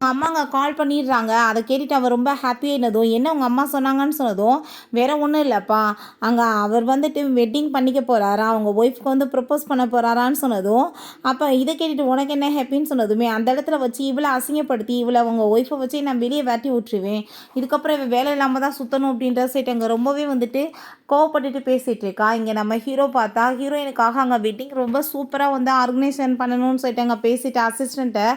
அம்மாங்க கால் பண்ணிடுறாங்க. அதை கேட்டுட்டு அவள் ரொம்ப ஹாப்பியானதும், என்ன உங்கள் அம்மா சொன்னாங்கன்னு சொன்னதும், வேற ஒன்றும் இல்லைப்பா, அங்கே அவர் வந்துட்டு வெட்டிங் பண்ணிக்க போகிறாரா, அவங்க ஒய்ஃப்க்கு வந்து ப்ரப்போஸ் பண்ண போகிறாரான்னு சொன்னதும், அப்போ இதை கேட்டுட்டு உனக்கு என்ன ஹாப்பின்னு சொன்னதுமே அந்த இடத்துல வச்சு இவளை அசிங்கப்படுத்தி இவளை அவங்க ஒய்ஃபை வச்சு நான் வெளியே வேட்டி விட்டுருவேன், இதுக்கப்புறம் இவன் வேலை இல்லாமல் தான் சுற்றணும் அப்படின்ற சைட் அங்கே ரொம்பவே வந்துட்டு கோவப்பட்டுட்டு பேசிகிட்டு இருக்கா. இங்கே நம்ம ஹீரோ பார்த்தா ஹீரோயினுக்காக அங்கே வெட்டிங் ரொம்ப சூப்பராக வந்து ஆர்கனைசேஷன் பண்ணணும்னு சொல்லிட்டு அங்கே பேசிட்டு அசிஸ்டண்ட்டை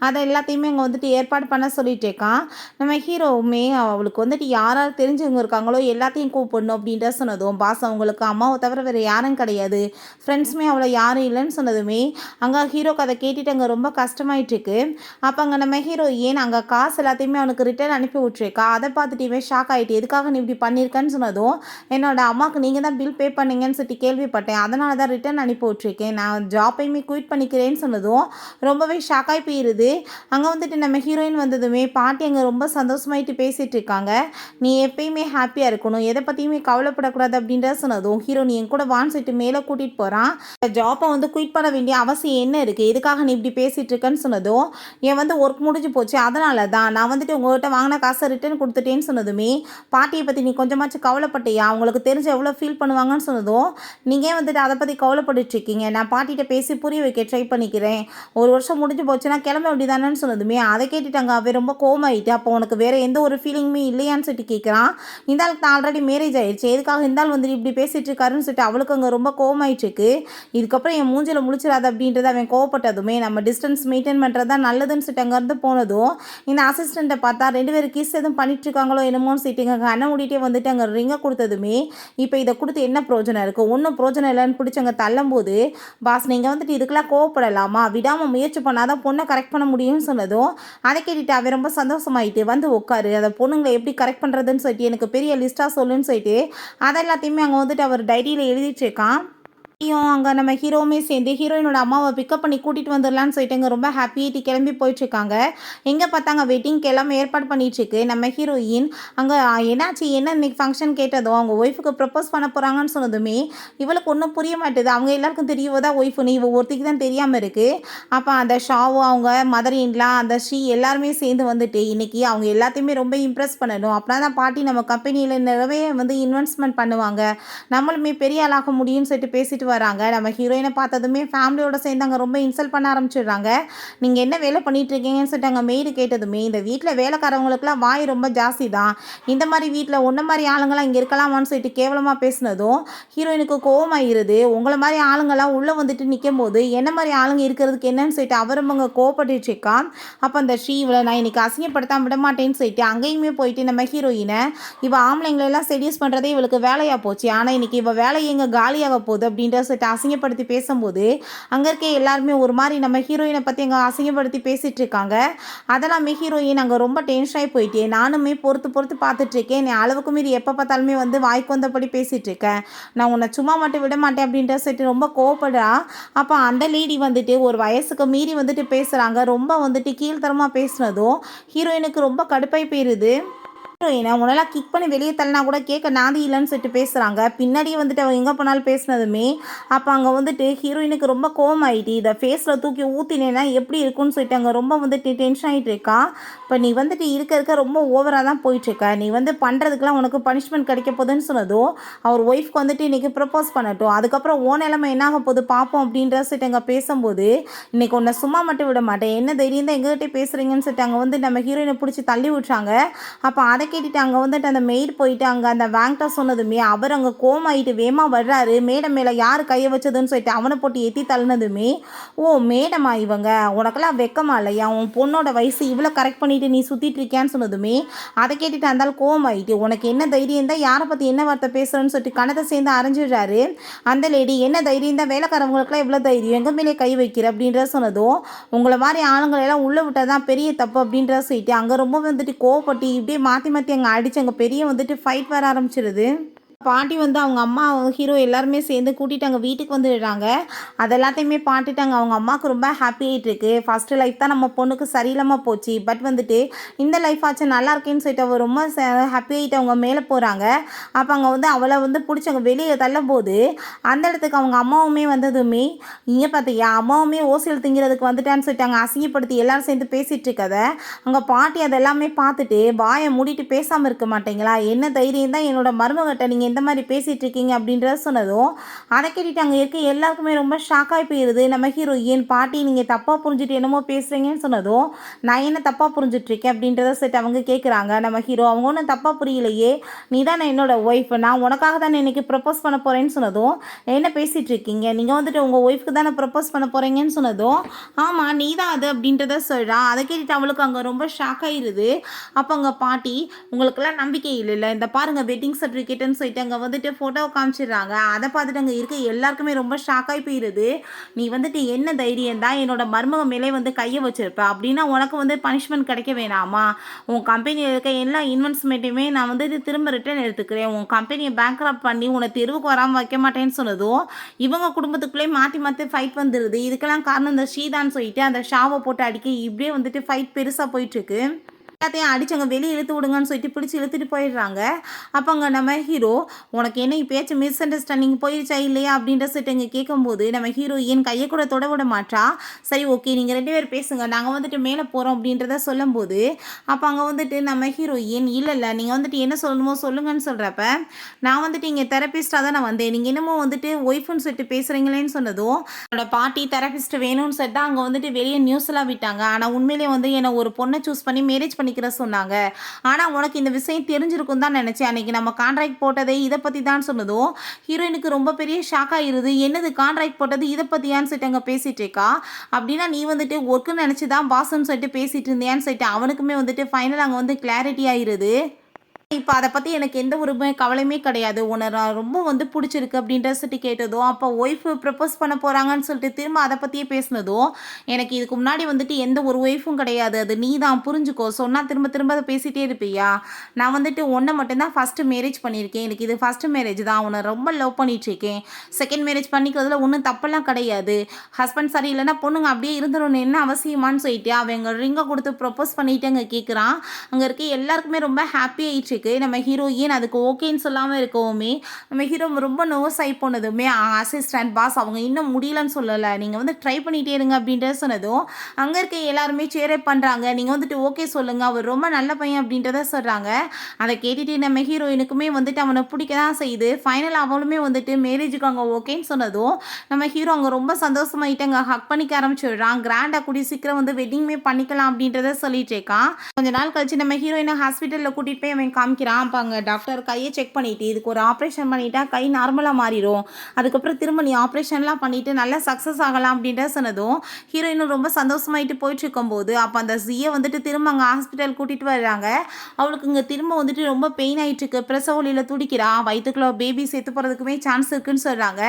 அதை எல்லாத்தையுமே அங்கே வந்துட்டு ஏற்பாடு பண்ண சொல்லிட்டு இருக்கான். நம்ம ஹீரோவுமே அவளுக்கு வந்துட்டு யாராவது தெரிஞ்சவங்க இருக்காங்களோ எல்லாத்தையும் கூப்பிடணும் அப்படின்ற சொன்னதும், பாஸ் அவங்களுக்கு அம்மாவை தவிர வேறு யாரும் கிடையாது, ஃப்ரெண்ட்ஸுமே அவளை யாரும் இல்லைன்னு சொன்னதுமே அங்கே ஹீரோக்கு அதை கேட்டுட்டு அங்கே ரொம்ப கஷ்டமாயிட்டுருக்கு. அப்போ அங்கே நம்ம ஹீரோயின் அங்கே காசு எல்லாத்தையுமே அவனுக்கு ரிட்டர்ன் அனுப்பி விட்ருக்கா. அதை பார்த்துட்டுமே ஷாக் ஆகிட்டு, எதுக்காக நீ இப்படி பண்ணியிருக்கேன்னு சொன்னதும், என்னோட அம்மாவுக்கு நீங்கள் தான் பில் பே பண்ணீங்கன்னு சொல்லிட்டு கேள்விப்பட்டேன், அதனால தான் ரிட்டர்ன் அனுப்பி விட்ருக்கேன், நான் ஜாப்பையுமே குயிட் பண்ணிக்கிறேன்னு சொன்னதும் ரொம்பவே ஷாக்காகி போயிடுது. அங்கே வந்துட்டு நம்ம ஹீரோயின் வந்ததுமே பாட்டி அங்கே ரொம்ப சந்தோஷமாயிட்டு பேசிகிட்டு இருக்காங்க. நீ எப்பயுமே ஹாப்பியாக இருக்கணும், எதை பற்றியுமே கவலைப்படக்கூடாது அப்படின்றத சொன்னதும் ஹீரோ நீ என் கூட வான்னு சொல்லிட்டு மேலே கூட்டிகிட்டு போகிறான். ஜாப்பை வந்து குயிட் பண்ண வேண்டிய அவசியம் என்ன இருக்குது, எதுக்காக நீ இப்படி பேசிகிட்டு இருக்கேன்னு சொன்னதும், என் வந்து ஒர்க் முடிஞ்சு போச்சு, அதனால தான் நான் வந்துட்டு உங்கள்கிட்ட வாங்கின காசை ரிட்டர்ன் கொடுத்துட்டேன்னு சொன்னதுமே பாட்டியை பற்றி நீ கொஞ்சமாச்சும் கவலைப்பட்டியா, அவங்களுக்கு தெரிஞ்ச எவ்வளோ ஃபீல் பண்ணுவாங்கன்னு சொன்னதும், நீங்கள் வந்துட்டு அதை பற்றி கவலைப்பட்டுருக்கீங்க, நான் பாட்டிகிட்ட பேசி புரிய வைக்க ட்ரை பண்ணிக்கிறேன், 1 வருஷம் முடிஞ்சு போச்சுன்னா கிளம்ப வேண்டியதானு சொன்னதுமே அதை கேட்டுட்டாங்க. அவன் ரொம்ப கோவமாயிட்டு, அப்போ உனக்கு வேறு எந்த ஒரு ஃபீலிங்குமே இல்லையான்னு சொல்லிட்டு கேட்குறான். இந்த ஆளுக்கு தான் ஆல்ரெடி மேரேஜ் ஆயிடுச்சு, எதுக்காக இந்த ஆள் வந்துட்டு இப்படி பேசிகிட்டு இருக்காருன்னு சொல்லிட்டு அவளுக்கு அங்கே ரொம்ப கோவமாயிட்டுருக்கு. இதுக்கப்புறம் என் மூஞ்சில் முழிச்சிடாது அப்படின்றத அவன் கோவப்பட்டதுமே நம்ம டிஸ்டன்ஸ் மெயின்டைன் பண்ணுறது தான் நல்லதுன்னு சொல்லிட்டு அங்கேருந்து போனதும் இந்த அசிஸ்டண்ட்டை பார்த்தா 2 பேரும் கிஸ் எதுவும் பண்ணிட்டுருக்காங்களோ என்னமோன்னு சொல்லிட்டு எங்கள் கண்ணை மூடிட்டே வந்துட்டு அங்கே ரிங்கை கொடுத்ததுமே, இப்போ இதை கொடுத்து என்ன பிரோஜனம் இருக்குது, ஒன்றும் பிரோஜனம் இல்லைன்னு பிடிச்சி அங்கே தள்ளும்போது, பாஸ் நீங்கள் வந்துட்டு இதுக்கெல்லாம் கோவப்படலாமா, விடாமல் முயற்சி பண்ணாதான் பொண்ணை கரெக்ட் பண்ண முடியும்னு சொன்னதும் அதை கேட்டுட்டு அவன் ரொம்ப சந்தோஷமாயிட்டு வந்து உட்காரு, அதை பொண்ணுங்களை எப்படி கரெக்ட் பண்ணுறதுன்னு சொல்லிட்டு எனக்கு பெரிய லிஸ்ட்டாக சொல்லுன்னு சொல்லிட்டு அதை எல்லாத்தையுமே அங்கே வந்துட்டு அவர் டைரியில் எழுதிட்டு இருக்கான். அங்கே நம்ம ஹீரோவுமே சேர்ந்து ஹீரோயினோட அம்மாவை பிக்கப் பண்ணி கூட்டிகிட்டு வந்துடலான்னு சொல்லிட்டு அங்கே ரொம்ப ஹாப்பியாகிட்டு கிளம்பி போயிட்டுருக்காங்க. எங்கே பார்த்தாங்க வெட்டிங்க்கு எல்லாமே ஏற்பாடு பண்ணிகிட்ருக்கு. நம்ம ஹீரோயின் அங்கே என்னாச்சு என்ன இன்னைக்கு ஃபங்க்ஷன் கேட்டதும் அவங்க ஒய்ஃபுக்கு ப்ரப்போஸ் பண்ண போகிறாங்கன்னு சொன்னதுமே இவளுக்கு ஒன்றும் புரிய மாட்டேது. அவங்க எல்லாருக்கும் தெரியவோ ஒய்ஃபுன்னு இவ ஒருத்திக்கு தான் தெரியாமல் இருக்குது. அப்போ அந்த ஷாவோ அவங்க மதர் இன்லாம் அந்த ஸ்ரீ எல்லாருமே சேர்ந்து வந்துட்டு இன்றைக்கி அவங்க எல்லாத்தையுமே ரொம்ப இம்ப்ரெஸ் பண்ணணும், அப்படின்னா தான் பாட்டி நம்ம கம்பெனியில் நிறைய வந்து இன்வெஸ்ட்மெண்ட் பண்ணுவாங்க, நம்மளுமே பெரிய ஆளாக முடியும்னு சொல்லிட்டு பேசிட்டு வராங்க. நம்ம ஹீரோயினை பார்த்ததுமே ஃபேமிலியோட சேர்ந்து அங்கே ரொம்ப இன்சல்ட் பண்ண ஆரம்பிச்சிடுறாங்க. நீங்கள் என்ன வேலை பண்ணிட்டு இருக்கீங்கன்னு சொல்லிட்டு அங்கே மெய்டு கேட்டதுமே இந்த வீட்டில் வேலைக்காரவங்களுக்குலாம் வாய் ரொம்ப ஜாஸ்தி தான், இந்த மாதிரி வீட்டில் ஒன்றை மாதிரி ஆளுங்களாம் இங்கே இருக்கலாமான்னு சொல்லிட்டு கேவலமாக பேசினதும் ஹீரோயினுக்கு கோவமாயிருது. உங்களை மாதிரி ஆளுங்களாம் உள்ளே வந்துட்டு நிற்கும் போது என்ன மாதிரி ஆளுங்க இருக்கிறதுக்கு என்னன்னு சொல்லிட்டு அவரும் அங்கே கோவப்பட்டுட்டு இருக்கான். அப்போ அந்த ஸ்ரீவில் நான் இன்னைக்கு அசிங்கப்படுத்தாம விட மாட்டேன்னு சொல்லிட்டு அங்கேயுமே போயிட்டு நம்ம ஹீரோயினை இவள் ஆம்பளைங்களெல்லாம் செடியூஸ் பண்ணுறதே இவளுக்கு வேலையாக போச்சு, ஆனால் இன்னைக்கு இவள் வேலை எங்கே காலியாக போகுது அப்படின்ற அப்படின்ற சொல்லிட்டு அசிங்கப்படுத்தி பேசும்போது அங்கே இருக்க எல்லாருமே ஒரு மாதிரி நம்ம ஹீரோயினை பற்றி அங்கே அசிங்கப்படுத்தி பேசிகிட்டு இருக்காங்க. அதெல்லாமே ஹீரோயின் அங்கே ரொம்ப டென்ஷன் ஆகி போயிட்டு நானுமே பொறுத்து பொறுத்து பார்த்துட்ருக்கேன். நீ அளவுக்கு மீறி எப்போ பார்த்தாலுமே வந்து வாய்க்கு வந்தபடி பேசிகிட்டு இருக்கேன், நான் உன்னை சும்மா மட்டும் விட மாட்டேன் அப்படின்ற சொல்லிட்டு ரொம்ப கோவப்படுறா. அப்போ அந்த லேடி வந்துட்டு ஒரு வயசுக்கு மீறி வந்துட்டு பேசுகிறாங்க. ரொம்ப வந்துட்டு கீழ்த்தரமாக பேசுனதும் ஹீரோயினுக்கு ரொம்ப கடுப்பாய் போயிடுது. ஹீரோயினை உன்னெல்லாம் கிக் பண்ணி வெளியே தள்ளினா கூட கேட்க நாதி இல்லைன்னு சொல்லிட்டு பேசுகிறாங்க. பின்னாடியே வந்துட்டு அவள் எங்கே போனாலும் பேசினதுமே அப்போ அங்கே வந்துட்டு ஹீரோயினுக்கு ரொம்ப கோவம் ஆகிட்டு இதை ஃபேஸில் தூக்கி ஊற்றினேன்னா எப்படி இருக்குன்னு சொல்லிட்டு அங்கே ரொம்ப வந்துட்டு டென்ஷன் ஆகிட்டு இருக்கா. இப்போ நீ வந்துட்டு இருக்க ரொம்ப ஓவராக தான் போயிட்டுருக்க, நீ வந்து பண்ணுறதுக்கெலாம் உனக்கு பனிஷ்மெண்ட் கிடைக்க போகுதுன்னு சொன்னதும் அவர் ஒய்ஃப்க்கு வந்துட்டு இன்றைக்கி ப்ரப்போஸ் பண்ணட்டும், அதுக்கப்புறம் ஓ நிலைமை என்னாக போகுது பார்ப்போம் அப்படின்ற சொல்லிட்டு அங்கே பேசும்போது இன்றைக்கி உன்னை சும்மா மட்டும் விட மாட்டேன், என்ன தைரியம் தான் எங்ககிட்ட பேசுகிறீங்கன்னு சொல்லிட்டு அங்கே வந்து நம்ம ஹீரோயினை பிடிச்சி தள்ளி விட்றாங்க. அப்போ அதை கேட்டுட்டு அங்கே வந்துட்டு அந்த மெய்ட் போயிட்டு அங்கே அந்த வேங்க்டா சொன்னதுமே அவர் அங்கே கோமாயிட்டு வேமா வர்றாரு. மேடம் மேலே யார் கையை வச்சதுன்னு சொல்லிட்டு அவனை போட்டு எத்தி தள்ளினதுமே ஓ மேடமா இவங்க, உனக்கெல்லாம் வெக்கமா இல்லையா, உன் பொண்ணோட வயசு இவ்வளோ கரெக்ட் பண்ணிட்டு நீ சுற்றிட்டு இருக்கியான்னு சொன்னதுமே அதை கேட்டுட்டு அந்த கோமாயிட்டு உனக்கு என்ன தைரியம் தான் யாரை பற்றி என்ன வார்த்தை பேசுகிறேன்னு சொல்லிட்டு கணத்தை சேர்ந்து அரைஞ்சிடுறாரு. அந்த லேடி என்ன தைரியம் தான் வேலைக்காரவங்களுக்குலாம் எவ்வளோ தைரியம் எங்கள் மேலே கை வைக்கிற அப்படின்ற சொன்னதும் உங்களை மாதிரி ஆளுங்களெல்லாம் உள்ளே விட்டால் தான் பெரிய தப்பு அப்படின்ற சொல்லிட்டு அங்கே ரொம்ப வந்துட்டு கோவப்பட்டு இப்படியே மாற்றி மாற்றி அங்கே அடிச்சு அங்கே பெரிய வந்துட்டு ஃபைட் வர ஆரம்பிச்சிருது. பாட்டி வந்து அவங்க அம்மா ஹீரோ எல்லாருமே சேர்ந்து கூட்டிகிட்டு அங்கே வீட்டுக்கு வந்துடுறாங்க. அது எல்லாத்தையுமே பாட்டுட்டாங்க. அவங்க அம்மாவுக்கு ரொம்ப ஹாப்பி ஆகிட்டு இருக்கு. ஃபஸ்ட்டு லைஃப் தான் நம்ம பொண்ணுக்கு சரியில்லாமல் போச்சு, பட் வந்துட்டு இந்த லைஃப் ஆச்சு நல்லா இருக்கேன்னு சொல்லிட்டு அவள் ரொம்ப ஹாப்பி ஆகிட்டு அவங்க மேலே போகிறாங்க. அப்போ அங்கே வந்து அவளை வந்து பிடிச்சி அங்கே வெளியே தள்ளும் போது அந்த இடத்துக்கு அவங்க அம்மாவுமே வந்ததுமே இங்கே பார்த்தியா அம்மாவுமே ஓசியில் திங்கிறதுக்கு வந்துட்டான்னு சொல்லிட்டு அங்கே அசிங்கப்படுத்தி எல்லோரும் சேர்ந்து பேசிகிட்டு இருக்கதை அங்கே பாட்டி அதெல்லாமே பார்த்துட்டு வாயை மூடிட்டு பேசாமல் இருக்க மாட்டீங்களா, என்ன தைரியம் தான் என்னோட மருமகிட்ட நீங்கள் இந்த மாதிரி பேசிகிட்டு இருக்கீங்க அப்படின்றத சொன்னதும் அதை கேட்டுட்டு அங்கே இருக்க எல்லாருக்குமே ரொம்ப ஷாக்காகி போயிடுது. நம்ம ஹீரோயின் பாட்டி நீங்கள் தப்பாக புரிஞ்சுட்டு என்னமோ பேசுகிறீங்கன்னு சொன்னதும் நான் என்ன தப்பாக புரிஞ்சுட்ருக்கேன் அப்படின்றத செட் அவங்க கேட்குறாங்க. நம்ம ஹீரோ அவங்க ஒன்றும் தப்பாக புரியலையே, நீ தான் என்னோட ஒய்ஃப், நான் உனக்காக தானே இன்றைக்கி ப்ரப்போஸ் பண்ண போகிறேன்னு சொன்னதும் என்ன பேசிகிட்டு இருக்கீங்க, நீங்கள் வந்துட்டு உங்கள் ஒய்ஃப்க்கு தானே ப்ரப்போஸ் பண்ண போகிறீங்கன்னு சொன்னதும் ஆமாம் நீ தான் அது அப்படின்றத சொல்கிறான். அதை கேட்டுட்டு அவளுக்கு அங்கே ரொம்ப ஷாக் ஆகிடுது. அப்போ அங்கே பாட்டி உங்களுக்கெல்லாம் நம்பிக்கை இல்லை, இந்த பாருங்கள் வெட்டிங் சர்டிஃபிகேட்டுன்னு சொல்லிட்டு அங்கே வந்துட்டு ஃபோட்டோவை காமிச்சிடுறாங்க. அதை பார்த்துட்டு அங்கே இருக்க எல்லாருக்குமே ரொம்ப ஷாக்காகி போயிடுது. நீ வந்துட்டு என்ன தைரியம் தான் என்னோட மருமக மேலே வந்து கையை வச்சிருப்ப, அப்படின்னா உனக்கு வந்து பனிஷ்மெண்ட் கிடைக்க வேணாமா, உன் கம்பெனியில் இருக்க எல்லா இன்வெஸ்ட்மெண்ட்டையுமே நான் வந்துட்டு திரும்ப ரிட்டர்ன் எடுத்துக்கிறேன், உன் கம்பெனியை பேங்க்ரப்ட் பண்ணி உன்னை தெருவுக்கு வராமல் வைக்க மாட்டேன்னு சொன்னதும் இவங்க குடும்பத்துக்குள்ளே மாற்றி மாற்றி ஃபைட் வந்துடுது. இதுக்கெல்லாம் காரணம் இந்த ஷீதான்னு சொல்லிட்டு அந்த ஷாவை போட்டு அடிக்க இப்படியே வந்துட்டு ஃபைட் பெருசாக போயிட்டுருக்கு. எல்லாத்தையும் அடிச்சவங்க வெளியே இழுத்து விடுங்கன்னு சொல்லிட்டு பிடிச்சி இழுத்துட்டு போயிடுறாங்க. அப்போ அங்கே நம்ம ஹீரோ உனக்கு என்ன இப்போயாச்சும் மிஸ் அண்டர்ஸ்டாண்டிங் போயிடுச்சா இல்லையா அப்படின்ற சொல்லிட்டு இங்கே கேட்கும்போது நம்ம ஹீரோயின் கையை கூட தொட விட மாட்டா. சரி ஓகே நீங்கள் 2 பேர் பேசுங்க, நாங்கள் வந்துட்டு மேலே போகிறோம் அப்படின்றத சொல்லும்போது அப்போ அங்கே வந்துட்டு நம்ம ஹீரோயின் இல்லை நீங்கள் வந்துட்டு என்ன சொல்லணுமோ சொல்லுங்கன்னு சொல்கிறப்ப நான் வந்துட்டு இங்கே தெரபிஸ்டாக தான் நான் வந்தேன், நீங்கள் என்னமோ வந்துட்டு ஒய்ஃப்னு சொல்லிட்டு பேசுகிறீங்களேன்னு சொன்னதும் என்னோட பாட்டி தெரபிஸ்ட் வேணும்னு சொல்லிட்டு அங்கே வந்துட்டு வெளியே நியூஸ்லாம் விட்டாங்க. ஆனால் உண்மையிலேயே வந்து என்னை ஒரு பொண்ணை சூஸ் பண்ணி மேரேஜ் பண்ணிக்கிற சொன்னாங்க, ஆனால் உனக்கு இந்த விஷயம் தெரிஞ்சிருக்கும் தான் நினச்சேன், அன்றைக்கி நம்ம கான்ட்ராக்ட் போட்டதே இதை பற்றி தான் சொன்னதும் ஹீரோயினுக்கு ரொம்ப பெரிய ஷாக் ஆகிருது. என்னது கான்ட்ராக்ட் போட்டது இதை பற்றியான்னு சொல்லிட்டு அங்கே பேசிகிட்டு இருக்கா. அப்படின்னா நீ வந்துட்டு ஒர்க்குன்னு நினச்சி தான் பாஸ்ன்னு சொல்லிட்டு பேசிகிட்டு இருந்தியான்னு சொல்லிட்டு அவனுக்குமே வந்துட்டு ஃபைனல் அங்கே வந்து கிளாரிட்டி ஆகிருது. இப்போ அதை பற்றி எனக்கு எந்த ஒரு கவலையுமே கிடையாது, உன்னை நான் ரொம்ப வந்து பிடிச்சிருக்கு அப்படின்ற சொல்லிட்டு கேட்டதும் அப்போ ஒய்ஃபு ப்ரப்போஸ் பண்ண போகிறாங்கன்னு சொல்லிட்டு திரும்ப அதை பற்றியே பேசினதும் எனக்கு இதுக்கு முன்னாடி வந்துட்டு எந்த ஒரு ஒய்ஃபும் கிடையாது, அது நீ தான் புரிஞ்சுக்கோ, சொன்னால் திரும்ப திரும்ப அதை பேசிகிட்டே இருப்பியா, நான் வந்துட்டு ஒன்றை மட்டும்தான் ஃபஸ்ட்டு மேரேஜ் பண்ணியிருக்கேன், எனக்கு இது ஃபஸ்ட்டு மேரேஜ் தான், உன்னை ரொம்ப லவ் பண்ணிகிட்ருக்கேன், செகண்ட் மேரேஜ் பண்ணிக்கிறதுல ஒன்றும் தப்பெல்லாம் கிடையாது, ஹஸ்பண்ட் சரி இல்லைன்னா பொண்ணுங்க அப்படியே இருந்துடணும் என்ன அவசியமானு சொல்லிட்டு அவங்க ரிங்கை கொடுத்து ப்ரப்போஸ் பண்ணிட்டு அங்கே கேட்குறான். அங்கே இருக்க எல்லாருக்குமே ரொம்ப ஹாப்பி ஆகிடுச்சு. நம்ம ஹீரோயின் அதுக்கு ஓகேன்னு சொல்லாமல் இருக்கவுமே நம்ம ஹீரோ ரொம்ப நர்வஸ் ஆகி போனதுமே அசிஸ்டன்ட் பாஸ் அவங்க இன்னும் முடியலன்னு சொல்லலை, நீங்கள் வந்து ட்ரை பண்ணிகிட்டே இருங்க அப்படின்றத சொன்னதும் அங்கே இருக்க எல்லாருமே சேரப் பண்ணுறாங்க. நீங்கள் வந்துட்டு ஓகே சொல்லுங்கள், அவர் ரொம்ப நல்ல பையன் அப்படின்றத சொல்கிறாங்க. அதை கேட்டுட்டு நம்ம ஹீரோயினுக்குமே வந்துட்டு அவனை பிடிக்க தான் செய்யுது. ஃபைனல் அவளுமே வந்துட்டு மேரேஜுக்கு அங்கே ஓகேன்னு சொன்னதும் நம்ம ஹீரோ அங்கே ரொம்ப சந்தோஷமாயிட்டு அங்கே ஹக் பண்ணிக்க ஆரம்பிச்சிடுறான். கிராண்டாக கூடி சீக்கிரம் வந்து வெட்டிங்குமே பண்ணிக்கலாம் அப்படின்றத சொல்லிட்டு இருக்கான். கொஞ்ச நாள் கழிச்சு நம்ம ஹீரோயினை ஹாஸ்பிட்டலில் கூட்டிகிட்டு போய் அவன் காமிக்கிறான். அப்போ அங்கே டாக்டர் கையை செக் பண்ணிவிட்டு இதுக்கு ஒரு ஆப்ரேஷன் பண்ணிட்டா கை நார்மலாக மாறிடும், அதுக்கப்புறம் திரும்ப நீ ஆப்ரேஷன்லாம் பண்ணிவிட்டு நல்லா சக்ஸஸ் ஆகலாம் அப்படின்ட்டு சொன்னதும் ஹீரோயினும் ரொம்ப சந்தோஷமாயிட்டு போயிட்டுருக்கும்போது அப்போ அந்த ஜியை வந்துட்டு திரும்ப அங்கே ஹாஸ்பிட்டல் கூட்டிகிட்டு வர்றாங்க. அவளுக்கு இங்கே திரும்ப வந்துட்டு ரொம்ப பெயின் ஆகிட்டுருக்கு, பிரசவ வலியில் துடிக்கிறா, வயிற்றுக்குள்ள பேபி செத்து போகிறதுக்குமே சான்ஸ் இருக்குன்னு சொல்கிறாங்க.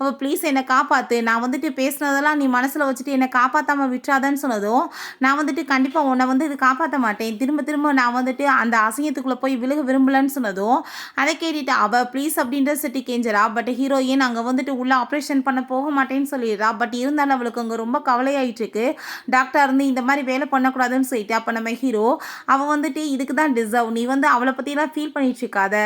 அவள் ப்ளீஸ் என்னை காப்பாற்று, நான் வந்துட்டு பேசினதெல்லாம் நீ மனசில் வச்சுட்டு என்னை காப்பாற்றாமல் விட்டுறாதன்னு சொன்னதும் நான் வந்துட்டு கண்டிப்பாக உன்னை வந்து இது காப்பாற்ற மாட்டேன், திரும்ப திரும்ப நான் வந்துட்டு அந்த அசிங்கத்துக்குள்ளே போய் விழுக விரும்பலன்னு சொன்னதும் அதை கேட்டுட்டு அவள் ப்ளீஸ் அப்படின்ற சிட்டி கெஞ்சரா. பட் ஹீரோயின் அங்கே வந்துட்டு உள்ள ஆப்ரேஷன் பண்ண போக மாட்டேன்னு சொல்லிடுறா. பட் இருந்தாலும் அவளுக்கு அங்கே ரொம்ப கவலையாயிட்டு இருக்கு. டாக்டர் இருந்து இந்த மாதிரி வேலை பண்ணக்கூடாதுன்னு சொல்லிட்டு அப்போ நம்ம ஹீரோ அவள் வந்துட்டு இதுக்கு தான் டிசர்வ், நீ வந்து அவளை பற்றிலாம் ஃபீல் பண்ணிட்டு இருக்காத,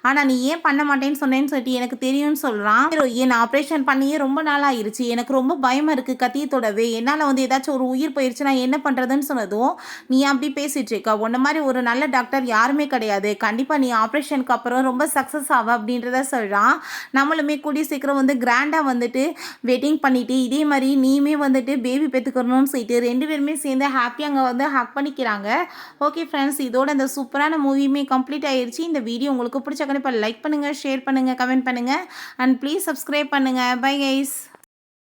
ஆனால் நீ ஏன் பண்ண மாட்டேன்னு சொன்னேன்னு சொல்லிட்டு எனக்கு தெரியும்னு சொல்கிறான். ஹீரோயின் ஆப்ரேஷன் பண்ணியே ரொம்ப நாள் ஆயிருச்சு, எனக்கு ரொம்ப பயமாக இருக்குது கத்தியத்தோடவே, என்னால் வந்து ஏதாச்சும் ஒரு உயிர் போயிடுச்சு நான் என்ன பண்ணுறதுன்னு சொன்னதும் நீ அப்படி பேசிகிட்டு இருக்கா, உன்ன மாதிரி ஒரு நல்ல டாக்டர் யாருமே கிடையாது, கண்டிப்பாக நீ ஆப்ரேஷனுக்கு அப்புறம் ரொம்ப சக்ஸஸ் ஆவ அப்படின்றத சொல்கிறான். நம்மளுமே கூடிய சீக்கிரம் வந்து கிராண்டாக வந்துட்டு வெட்டிங் பண்ணிவிட்டு இதே மாதிரி நீயுமே வந்துட்டு பேபி பெற்றுக்கணும்னு சொல்லிட்டு 2 பேருமே சேர்ந்து ஹாப்பியாக அங்கே வந்து ஹக் பண்ணிக்கிறாங்க. ஓகே ஃப்ரெண்ட்ஸ், இதோட இந்த சூப்பரான மூவியுமே கம்ப்ளீட் ஆயிடுச்சு. இந்த வீடியோ உங்களுக்கு பிடிச்ச கண்டிப்பாக லைக் பண்ணுங்கள், ஷேர் பண்ணுங்கள், கமெண்ட் பண்ணுங்கள் அண்ட் ப்ளீஸ் சப்ஸ்கிரைப் பண்ணுங்கள். Bye guys.